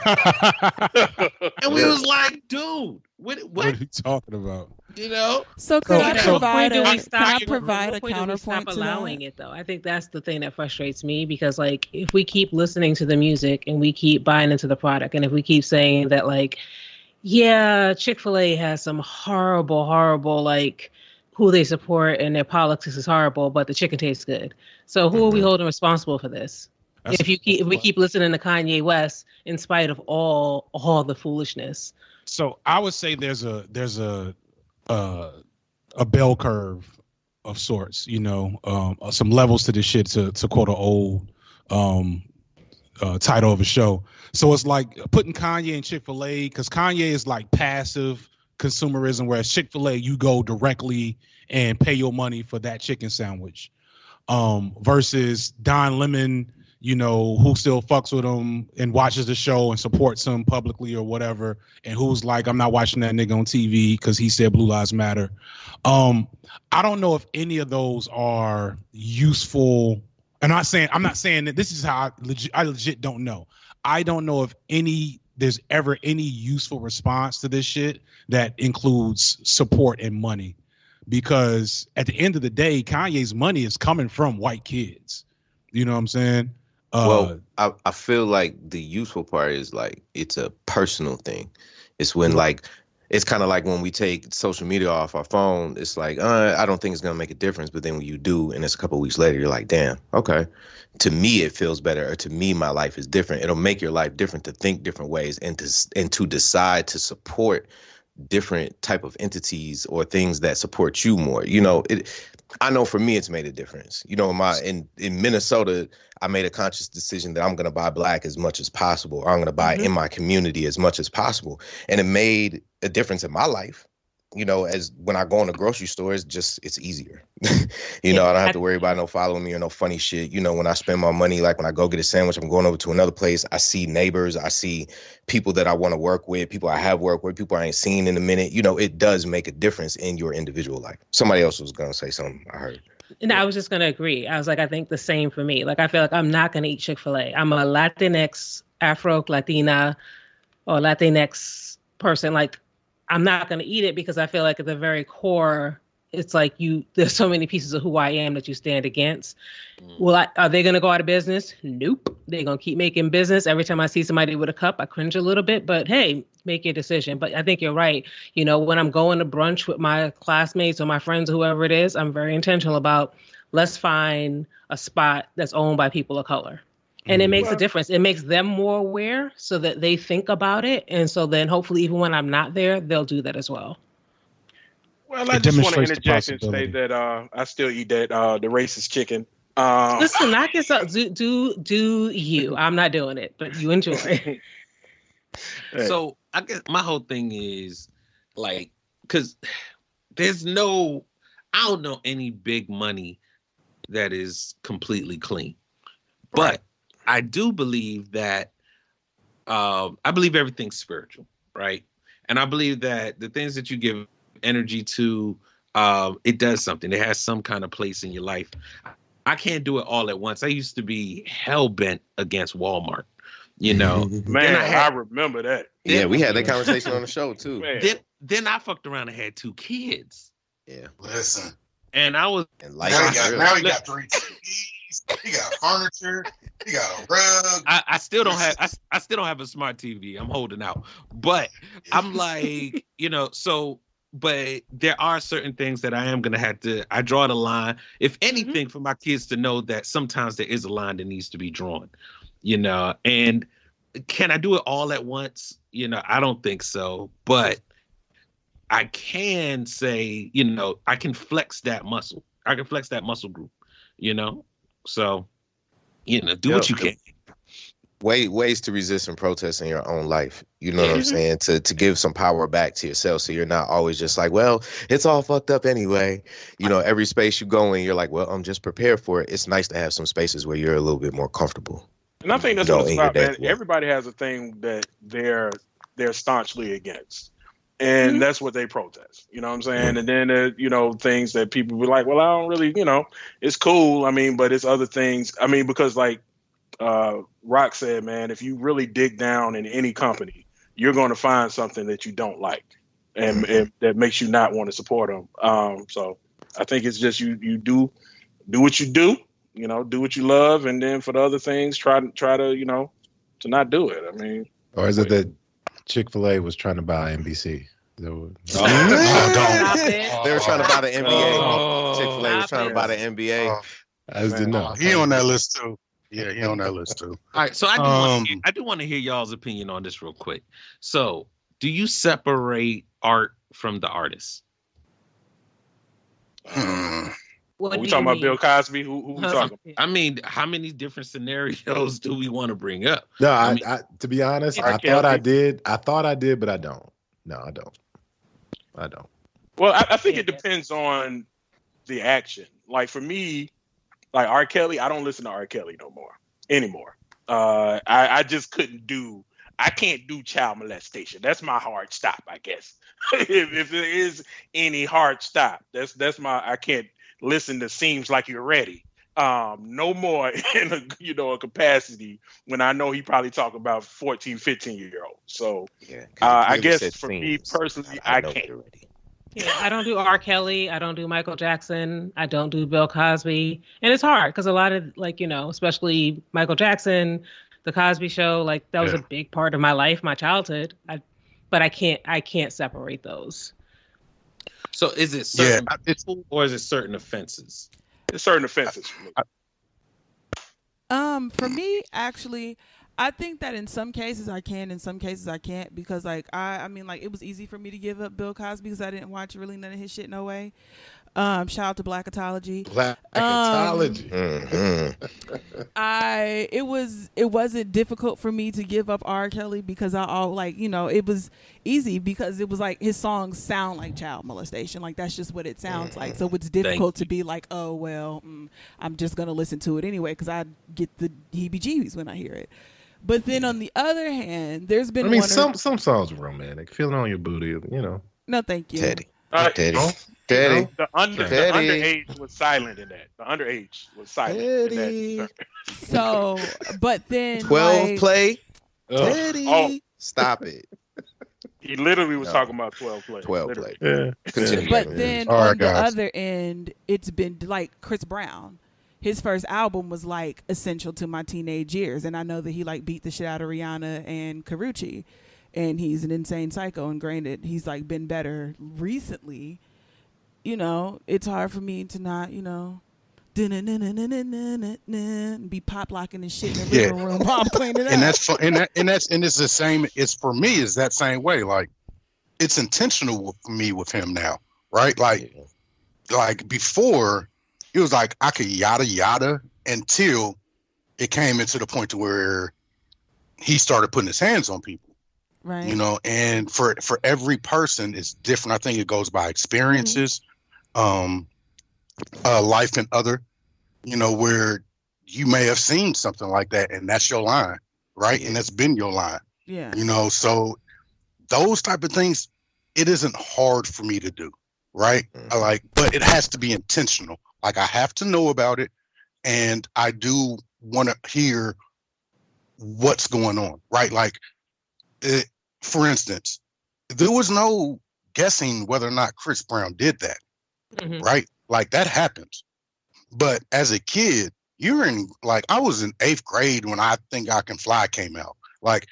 And we was like, dude, what are you talking about? You know? So can I provide a counterpoint to allowing that? it though? I think that's the thing that frustrates me, because like if we keep listening to the music and we keep buying into the product, and if we keep saying that like, yeah, Chick-fil-A has some horrible like who they support and their politics is horrible, but the chicken tastes good. So who are we holding responsible for this? If we keep listening to Kanye West in spite of all the foolishness. So I would say there's a bell curve of sorts, you know, some levels to this shit, to quote an old title of a show. So it's like putting Kanye and Chick-fil-A, because Kanye is like passive consumerism, whereas Chick-fil-A, you go directly and pay your money for that chicken sandwich, versus Don Lemon, you know, who still fucks with him and watches the show and supports him publicly or whatever, and who's like, I'm not watching that nigga on TV because he said Blue Lives Matter. I don't know if any of those are useful. And I'm not saying that this is how I legit don't know. I don't know if there's ever any useful response to this shit that includes support and money, because at the end of the day, Kanye's money is coming from white kids. You know what I'm saying? Well, I feel like the useful part is like it's a personal thing. It's when like it's kind of like when we take social media off our phone. It's like I don't think it's gonna make a difference, but then when you do, and it's a couple of weeks later, you're like, damn, okay. To me, it feels better, or to me, my life is different. It'll make your life different to think different ways and to decide to support different type of entities or things that support you more. You know, I know for me, it's made a difference. You know, in Minnesota, I made a conscious decision that I'm going to buy black as much as possible, or I'm going to buy in my community as much as possible. And it made a difference in my life. You know, as when I go in the grocery store, it's easier. You know, I don't have to worry about no following me or no funny shit. You know, when I spend my money, like when I go get a sandwich, I'm going over to another place. I see neighbors. I see people that I want to work with, people I have worked with, people I ain't seen in a minute. You know, it does make a difference in your individual life. Somebody else was going to say something, I heard. And I was just going to agree. I was like, I think the same for me. Like, I feel like I'm not going to eat Chick-fil-A. I'm a Latinx, Afro-Latina, or Latinx person. Like, I'm not going to eat it because I feel like at the very core, it's like there's so many pieces of who I am that you stand against. Well, are they going to go out of business? Nope. They're going to keep making business. Every time I see somebody with a cup, I cringe a little bit. But hey, make your decision. But I think you're right. You know, when I'm going to brunch with my classmates or my friends, whoever it is, I'm very intentional about, let's find a spot that's owned by people of color. And it makes a difference. It makes them more aware so that they think about it. And so then hopefully even when I'm not there, they'll do that as well. Well, I just want to interject and say that I still eat that the racist chicken. Listen, knock yourself. Do you? I'm not doing it, but you enjoy. Hey. So I guess my whole thing is like, because there's no, I don't know any big money that is completely clean, but I do believe that I believe everything's spiritual, right? And I believe that the things that you give energy to, it does something. It has some kind of place in your life. I can't do it all at once. I used to be hell bent against Walmart, you know. Man, I remember that. Yeah, we had that conversation on the show too. Then I fucked around and had 2 kids. Yeah. Listen. And I was now he got 3 TVs. He got furniture. He got a rug. I still don't have a smart TV. I'm holding out. But I'm like, you know, but there are certain things that I am going to have to, I draw the line, if anything, for my kids to know that sometimes there is a line that needs to be drawn, you know. And can I do it all at once? You know, I don't think so. But I can say, you know, I can flex that muscle. I can flex that muscle group, you know. So, you know, do what you can. Ways to resist and protest in your own life. You know what I'm saying? To give some power back to yourself, so you're not always just like, well, it's all fucked up anyway. You know, every space you go in, you're like, well, I'm just prepared for it. It's nice to have some spaces where you're a little bit more comfortable. And I think that's what it's about, man. Everybody has a thing that they're staunchly against. And that's what they protest. You know what I'm saying? And then, you know, things that people be like, well, I don't really, you know, it's cool. I mean, but it's other things. I mean, because like Rock said, man, if you really dig down in any company, you're going to find something that you don't like and that makes you not want to support them. So I think it's just you do what you do, you know, do what you love. And then for the other things, try to, you know, to not do it. I mean, or is it that Chick-fil-A was trying to buy NBC? Don't. They were trying to buy the NBA. Chick-fil-A was trying to buy the NBA. I just didn't know. He on that list too. Yeah, he on that list too. All right, so I do want to hear y'all's opinion on this real quick. So, do you separate art from the artist? What we talking about Bill Cosby? Who we talking about? I mean, how many different scenarios do we want to bring up? No, I to be honest, I thought I did, but I don't. No, I don't. Well, I think it depends on the action. Like for me, like R. Kelly, I don't listen to R. Kelly anymore. I just I can't do child molestation. That's my hard stop, I guess. if there is any hard stop, that's my, I can't listen to Seems Like You're Ready. No more in a capacity when I know he probably talk about 14, 15-year-olds. So I guess for me personally, I can't. Yeah, I don't do R. Kelly. I don't do Michael Jackson. I don't do Bill Cosby. And it's hard because a lot of, like, you know, especially Michael Jackson, The Cosby Show, like that was a big part of my life, my childhood. But I can't separate those. So is it certain people or is it certain offenses? It's certain offenses for me. For me, actually, I think that in some cases I can, in some cases I can't, because like I mean, like it was easy for me to give up Bill Cosby because I didn't watch really none of his shit. No way. Shout out to Blackatology. It wasn't difficult for me to give up R. Kelly because it was easy because it was like his songs sound like child molestation. Like that's just what it sounds like. So it's difficult to be like, oh well, I'm just gonna listen to it anyway because I get the heebie-jeebies when I hear it. But then on the other hand, there's been some songs are romantic. Feeling on your booty, you know. No, thank you. Teddy. The underage was silent in that. The underage was silent in that. So, but then 12 play. Teddy. Oh. Stop it. He literally was talking about 12 play. 12 play. Yeah. But then on the other end, it's been like Chris Brown. His first album was like essential to my teenage years, and I know that he like beat the shit out of Rihanna and Karrueche. and he's an insane psycho. And granted, he's like been better recently. You know, it's hard for me to not, you know, be pop locking and shit in the living room while I'm cleaning up. And it's the same. It's for me. Is that same way? Like, it's intentional for me with him now, right? Like before, it was like I could yada yada until it came into the point to where he started putting his hands on people. Right. You know, and for every person, it's different. I think it goes by experiences, life and other, you know, where you may have seen something like that and that's your line, right? And that's been your line. Yeah. You know, so those type of things, it isn't hard for me to do, right? But it has to be intentional. Like, I have to know about it, and I do want to hear what's going on, right? Like, for instance, there was no guessing whether or not Chris Brown did that, right? Like, that happens. But as a kid, I was in 8th grade when I Think I Can Fly came out. Like,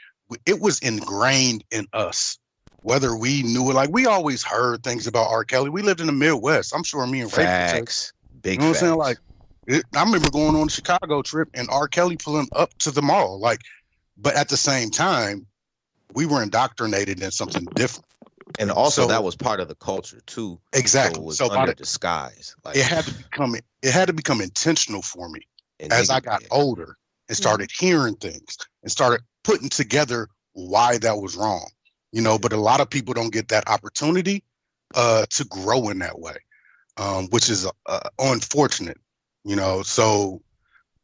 it was ingrained in us, whether we knew it. Like, we always heard things about R. Kelly. We lived in the Midwest. I'm sure me and Ray. Facts. Big You know what facts. I'm saying? Like, I remember going on a Chicago trip and R. Kelly pulling up to the mall. Like, but at the same time, we were indoctrinated in something different. And also, that was part of the culture too. Exactly. So it was So under disguise. Like, it had to become intentional for me as I got older and started hearing things and started putting together why that was wrong. You know, but a lot of people don't get that opportunity to grow in that way, which is unfortunate. You know, so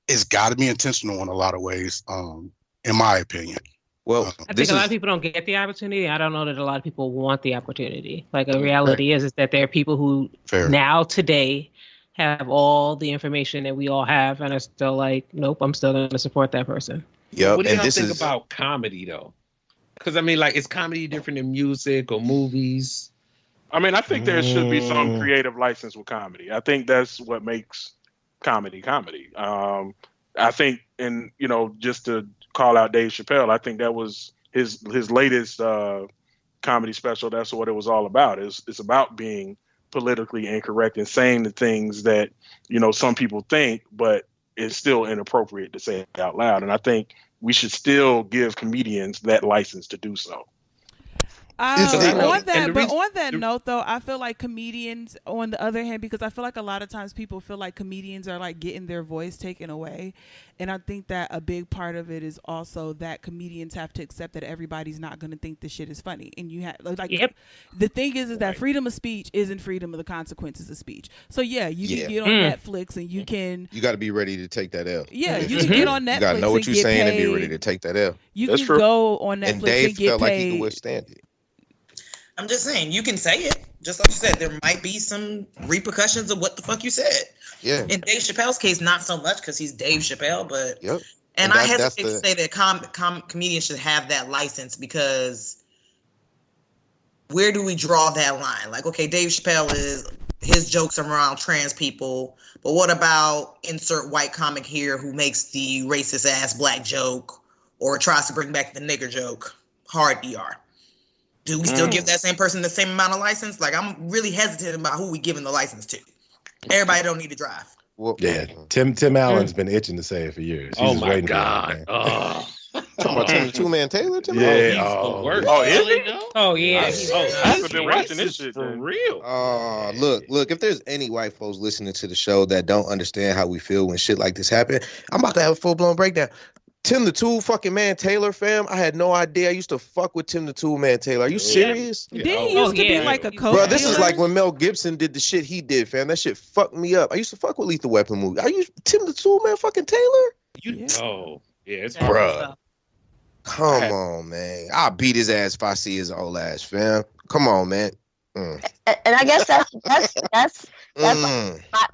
it's got to be intentional in a lot of ways, in my opinion. Well, I think a lot of people don't get the opportunity. I don't know that a lot of people want the opportunity. Like, the reality is that there are people who now today have all the information that we all have and are still like, nope, I'm still going to support that person. Yep. What do y'all think about comedy though? Because I mean, like, is comedy different than music or movies? I mean, I think there should be some creative license with comedy. I think that's what makes comedy. I think, and you know, just to call out Dave Chappelle, I think that was his latest comedy special. That's what it was all about. It's about being politically incorrect and saying the things that, you know, some people think, but it's still inappropriate to say it out loud. And I think we should still give comedians that license to do so. On that note, though, I feel like comedians, on the other hand, because I feel like a lot of times people feel like comedians are like getting their voice taken away, and I think that a big part of it is also that comedians have to accept that everybody's not going to think the shit is funny, and you have the thing is that freedom of speech isn't freedom of the consequences of speech. So yeah, you can get on Netflix and you got to be ready to take that L. Yeah, you can get on Netflix. You got to know what you're saying paid. and be ready to take that L. You can go on Netflix and Dave and get felt paid. like he could withstand it. I'm just saying, you can say it. Just like you said, there might be some repercussions of what the fuck you said. Yeah. In Dave Chappelle's case, not so much because he's Dave Chappelle, but and I hesitate to say that comedians should have that license, because where do we draw that line? Like, okay, Dave Chappelle his jokes around trans people, but what about insert white comic here who makes the racist ass black joke or tries to bring back the nigger joke? Hard ER. Do we still give that same person the same amount of license? Like, I'm really hesitant about who we giving the license to. Everybody don't need to drive. Well, yeah, Tim Allen's been itching to say it for years. He's my God! Talking about Tim the Two Man Taylor? He's the worst. I've been watching this shit for real. Look! If there's any white folks listening to the show that don't understand how we feel when shit like this happen, I'm about to have a full blown breakdown. Tim the Two fucking Man Taylor, fam. I had no idea. I used to fuck with Tim the Two Man Taylor. Are you serious? Didn't he used to be like a coach? Bro, this is like when Mel Gibson did the shit he did, fam. That shit fucked me up. I used to fuck with Lethal Weapon movie. Are you Tim the Two Man fucking Taylor? It's bruh. Come on, man. I'll beat his ass if I see his old ass, fam. Come on, man. And I guess that's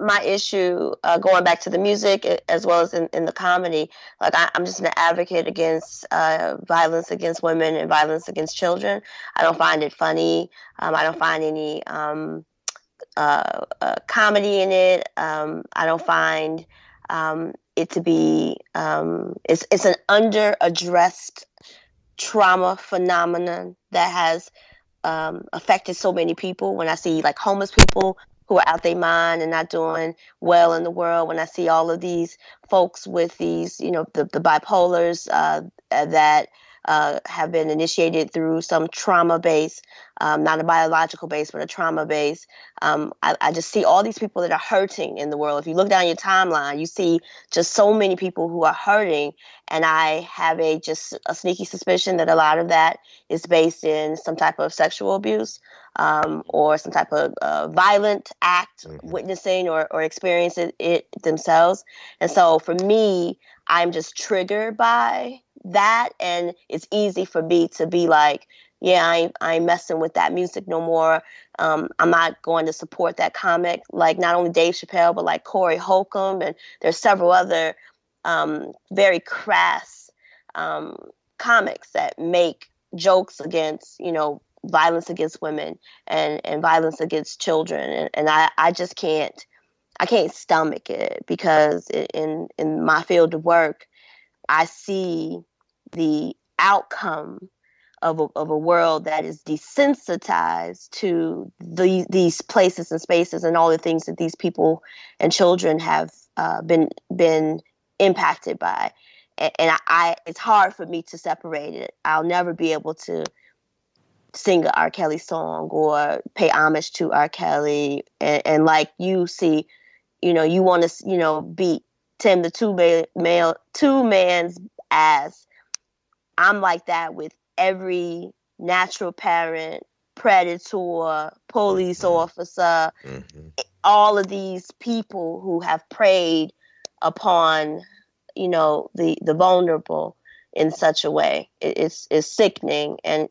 my issue, going back to the music as well as in the comedy. Like, I'm just an advocate against violence against women and violence against children. I don't find it funny. I don't find any comedy in it. I don't find it to be it's an under-addressed trauma phenomenon that has affected so many people. When I see like homeless people who are out their mind and not doing well in the world, when I see all of these folks with these, the bipolars that have been initiated through some trauma base, not a biological base, but a trauma base. I just see all these people that are hurting in the world. If you look down your timeline, you see just so many people who are hurting. And I have just a sneaky suspicion that a lot of that is based in some type of sexual abuse or some type of violent act, witnessing or experiencing it themselves. And so for me, I'm just triggered by that. And it's easy for me to be like, yeah, I ain't messing with that music no more. I'm not going to support that comic. Like not only Dave Chappelle, but like Corey Holcomb. And there's several other very crass comics that make jokes against, violence against women and violence against children. And I just can't stomach it because in my field of work, I see the outcome of a world that is desensitized to these places and spaces and all the things that these people and children have been impacted by. And it's hard for me to separate it. I'll never be able to sing an R. Kelly song or pay homage to R. Kelly. And like you see, you want to, beat Tim the two man's ass. I'm like that with every natural parent, predator, police officer, all of these people who have preyed upon, the vulnerable in such a way. It's sickening. And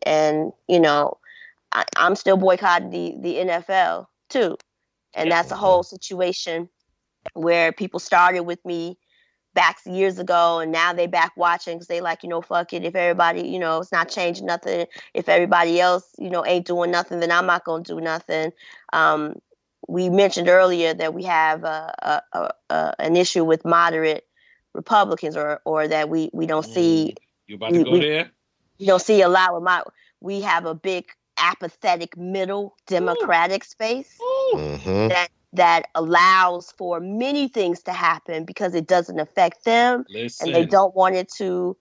I'm still boycotting the NFL too. And that's a whole situation where people started with me back years ago, and now they back watching because they like, fuck it. If everybody, it's not changing nothing. If everybody else, ain't doing nothing, then I'm not going to do nothing. We mentioned earlier that we have an issue with moderate Republicans, or that we don't see. You about to go there? You don't see a lot of we have a big apathetic middle Democratic space that allows for many things to happen because it doesn't affect them. Listen. And they don't want it to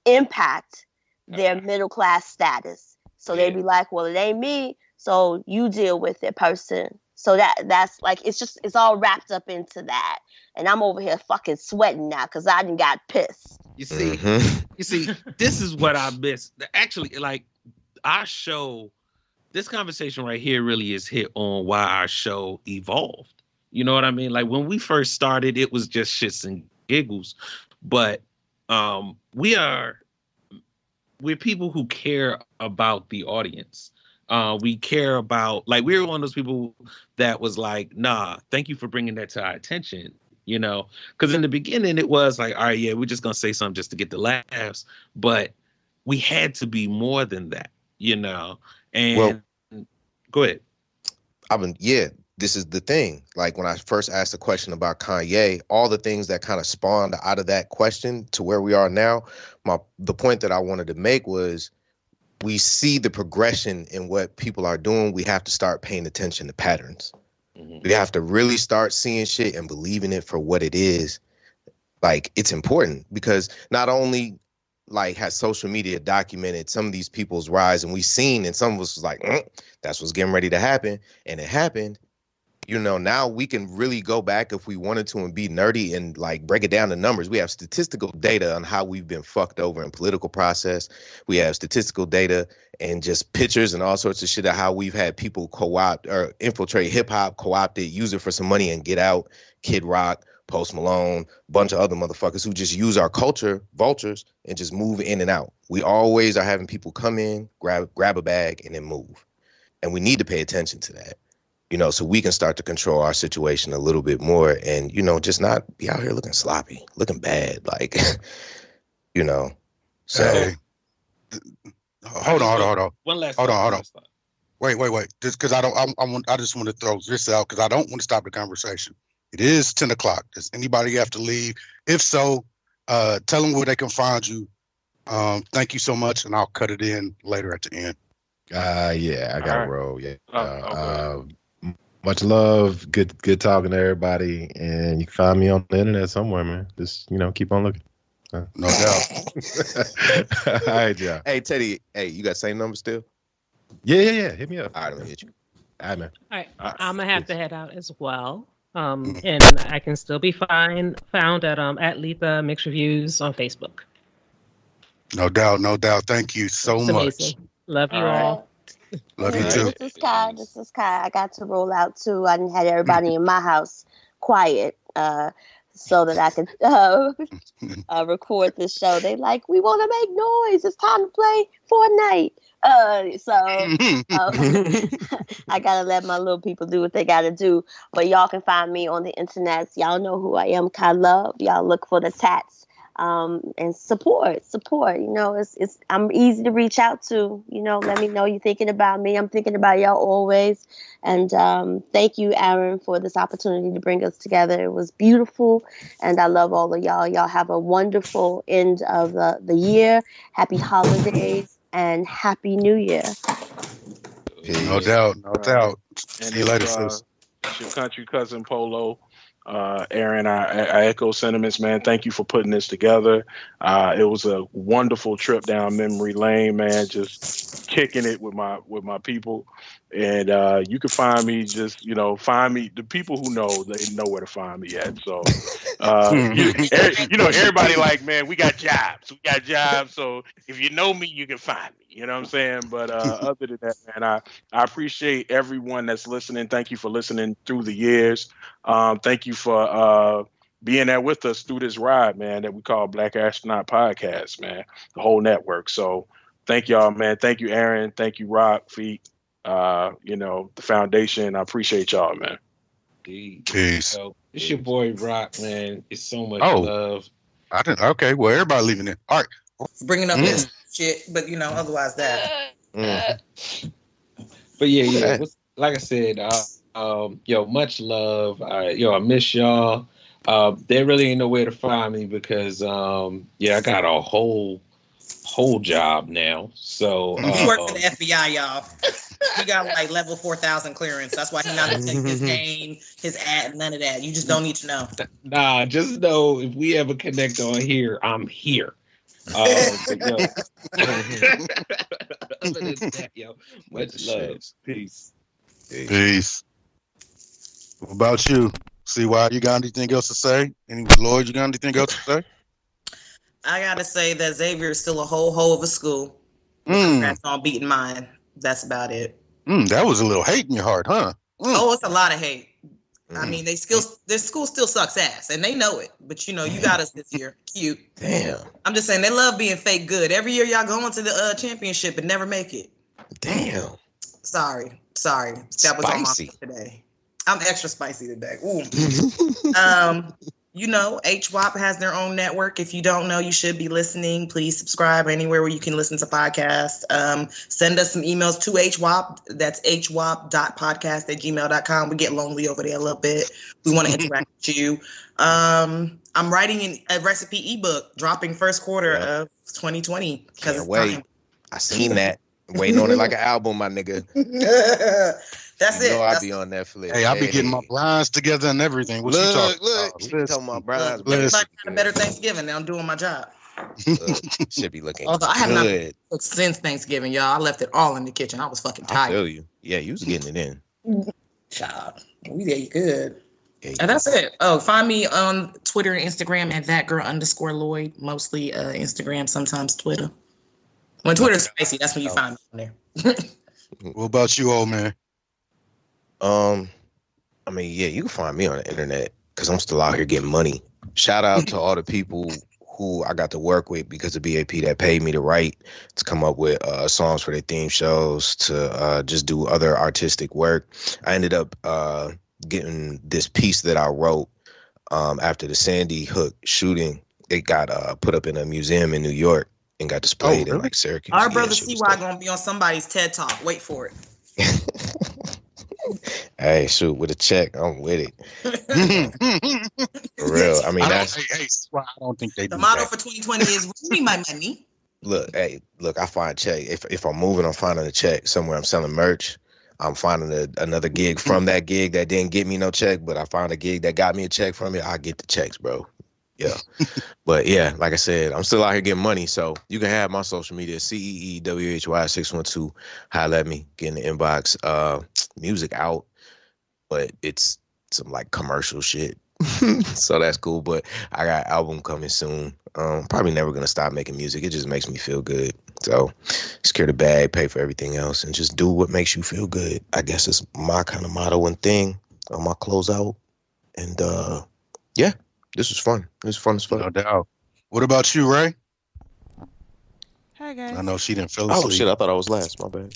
impact their middle class status. So they'd be like, well, it ain't me, so you deal with it, person. So that's like, it's all wrapped up into that. And I'm over here fucking sweating now because I done got pissed. You see, this is what I miss. Actually, like our show, this conversation right here really is hit on why our show evolved. You know what I mean? Like when we first started, it was just shits and giggles. But we're people who care about the audience. We care about, like, we're one of those people that was like, nah, thank you for bringing that to our attention, because in the beginning it was like, all right, yeah, we're just going to say something just to get the laughs. But we had to be more than that, and go ahead. This is the thing. Like when I first asked the question about Kanye, all the things that kind of spawned out of that question to where we are now, the point that I wanted to make was, we see the progression in what people are doing. We have to start paying attention to patterns. We have to really start seeing shit and believing it for what it is. Like, it's important because not only like has social media documented some of these people's rise, and we've seen, and some of us was like, that's what's getting ready to happen. And it happened. Now we can really go back if we wanted to and be nerdy and like break it down to numbers. We have statistical data on how we've been fucked over in political process. We have statistical data and just pictures and all sorts of shit of how we've had people co-opt or infiltrate hip hop, co-opt it, use it for some money and get out. Kid Rock, Post Malone, bunch of other motherfuckers who just use our culture, vultures, and just move in and out. We always are having people come in, grab a bag, and then move. And we need to pay attention to that. So we can start to control our situation a little bit more and, just not be out here looking sloppy, looking bad. Like, so. Hey, hold on. One last Hold on. Wait. Just because I just want to throw this out because I don't want to stop the conversation. It is 10 o'clock. Does anybody have to leave? If so, Tell them where they can find you. Thank you so much, and I'll cut it in later at the end. Yeah, I gotta right. roll. Yeah. Okay. Much love. Good talking to everybody. And you can find me on the internet somewhere, man. Just keep on looking. No doubt. All right, yeah. Hey Teddy, you got the same number still? Yeah. Hit me up. All right, let me hit you. All right, man. All right, I'm gonna have to head out as well. And I can still be found at Letha Mixed Reviews on Facebook. No doubt. Thank you so It's much. amazing. Love you all. Love you too. This is Kai. I got to roll out too. I didn't have everybody in my house quiet so that I could record this show. They like, we want to make noise. It's time to play Fortnite. I gotta let my little people do what they gotta do. But y'all can find me on the internet. Y'all know who I am, Kai Love. Y'all look for the tats. And support. I'm easy to reach out to. Let me know you're thinking about me. I'm thinking about y'all always. And thank you, Aaron, for this opportunity to bring us together. It was beautiful, and I love all of y'all. Y'all have a wonderful end of the year. Happy holidays and Happy New Year. No doubt. And See you later, sis. It's your country cousin Polo. Aaron, I echo sentiments, man. Thank you for putting this together. It was a wonderful trip down memory lane, man. Just kicking it with my people. And you can find me. Find me. The people who know, they know where to find me at. So, everybody like, man, we got jobs. So if you know me, you can find me. You know what I'm saying? But other than that, man, I appreciate everyone that's listening. Thank you for listening through the years. Thank you for being there with us through this ride, man, that we call Black Astronaut Podcast, man, the whole network. So thank y'all, man. Thank you, Aaron. Thank you, Rock, Feet, the foundation. I appreciate y'all, man. Peace. So, it's your boy, Rock, man. It's so much love. I didn't. Okay, well, everybody leaving it. All right. Bringing up this shit, but otherwise that. But yeah. Like I said, much love. I miss y'all. There really ain't nowhere to find me because, I got a whole job now. So you work for the FBI, y'all. He got like level 4,000 clearance. That's why he's not gonna take his name, his ad, none of that. You just don't need to know. Nah, just know if we ever connect on here, I'm here. Other than that, much love. Peace. What about you? CY, you got anything else to say? Lloyd, you got anything else to say? I gotta say that Xavier is still a whole hoe of a school. Congrats on beating mine. That's about it. That was a little hate in your heart, huh? Oh, it's a lot of hate. I mean, their school still sucks ass, and they know it. But you got us this year. Cute. Damn. I'm just saying they love being fake good. Every year y'all go into the championship and never make it. Damn. Sorry. That was on my today. I'm extra spicy today. Ooh. HWAP has their own network. If you don't know, you should be listening. Please subscribe anywhere where you can listen to podcasts. Send us some emails to HWAP. That's hwap.podcast@gmail.com. We get lonely over there a little bit. We want to interact with you. I'm writing a recipe ebook dropping first quarter of 2020. Can't wait. I seen that. Waiting on it like an album, my nigga. That's it. I'll be on Netflix. Hey, I'll be getting my blinds together and everything. What you talking about? We talking about blinds. Everybody had a better Thanksgiving. Now I'm doing my job. Should be looking Although I have not cooked since Thanksgiving, y'all. I left it all in the kitchen. I was fucking tired. I feel you. Yeah, you was getting it in. Child, we ate good. And that's it. Oh, find me on Twitter and Instagram at thatgirl_Lloyd. Mostly Instagram, sometimes Twitter. When Twitter's spicy, that's when you find me on there. What about you, old man? You can find me on the internet because I'm still out here getting money. Shout out to all the people who I got to work with because of BAP that paid me to write, to come up with songs for their theme shows, to just do other artistic work. I ended up getting this piece that I wrote after the Sandy Hook shooting. It got put up in a museum in New York and got displayed in like Syracuse. Our brother CY gonna be on somebody's TED Talk. Wait for it. Hey, shoot, with a check, I'm with it. For For real. I mean, I that's I don't think they The do motto that. for 2020 is "Give me my money." look. Hey, look. I find check. If I'm moving, I'm finding a check somewhere. I'm selling merch. I'm finding another gig from that gig that didn't get me no check, but I found a gig that got me a check from it. I get the checks, bro. Yeah. But yeah, like I said, I'm still out here getting money. So you can have my social media, CEEWHY612. Holla at me, get in the inbox. Music out, but it's some like commercial shit. So that's cool. But I got an album coming soon. Probably never gonna stop making music. It just makes me feel good. So secure the bag, pay for everything else, and just do what makes you feel good. I guess it's my kind of motto and thing on my closeout. And yeah, this was fun. It was fun as fuck. No doubt. What about you, Ray? Hi guys. I know she didn't feel asleep. Oh shit, I thought I was last. My bad.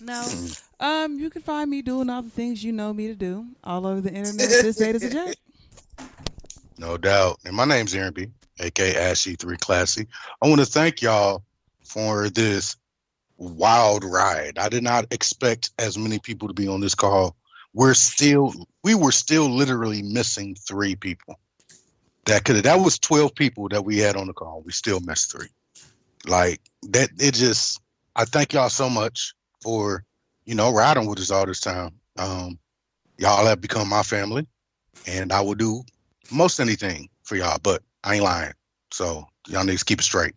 No. You can find me doing all the things you know me to do all over the internet. This date is a J. No doubt. And my name's Aaron B, aka Ashy3 Classy. I want to thank y'all for this wild ride. I did not expect as many people to be on this call. We were still literally missing 3 people. That was 12 people that we had on the call. We still missed 3. Like that, I thank y'all so much for, riding with us all this time. Y'all have become my family, and I will do most anything for y'all, but I ain't lying. So y'all need to keep it straight,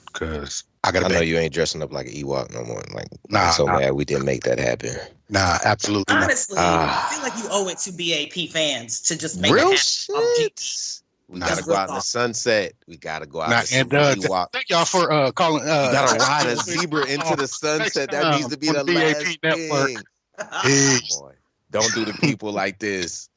because I know you ain't dressing up like an Ewok no more. Like, nah, I'm so mad we didn't make that happen. Nah, absolutely Honestly, I feel like you owe it to BAP fans to just make real it shit. We gotta go out in the sunset. We gotta go out in the Ewok. Thank y'all for calling. You gotta ride a zebra into the sunset. That needs to be the last thing. Boy, don't do the people like this.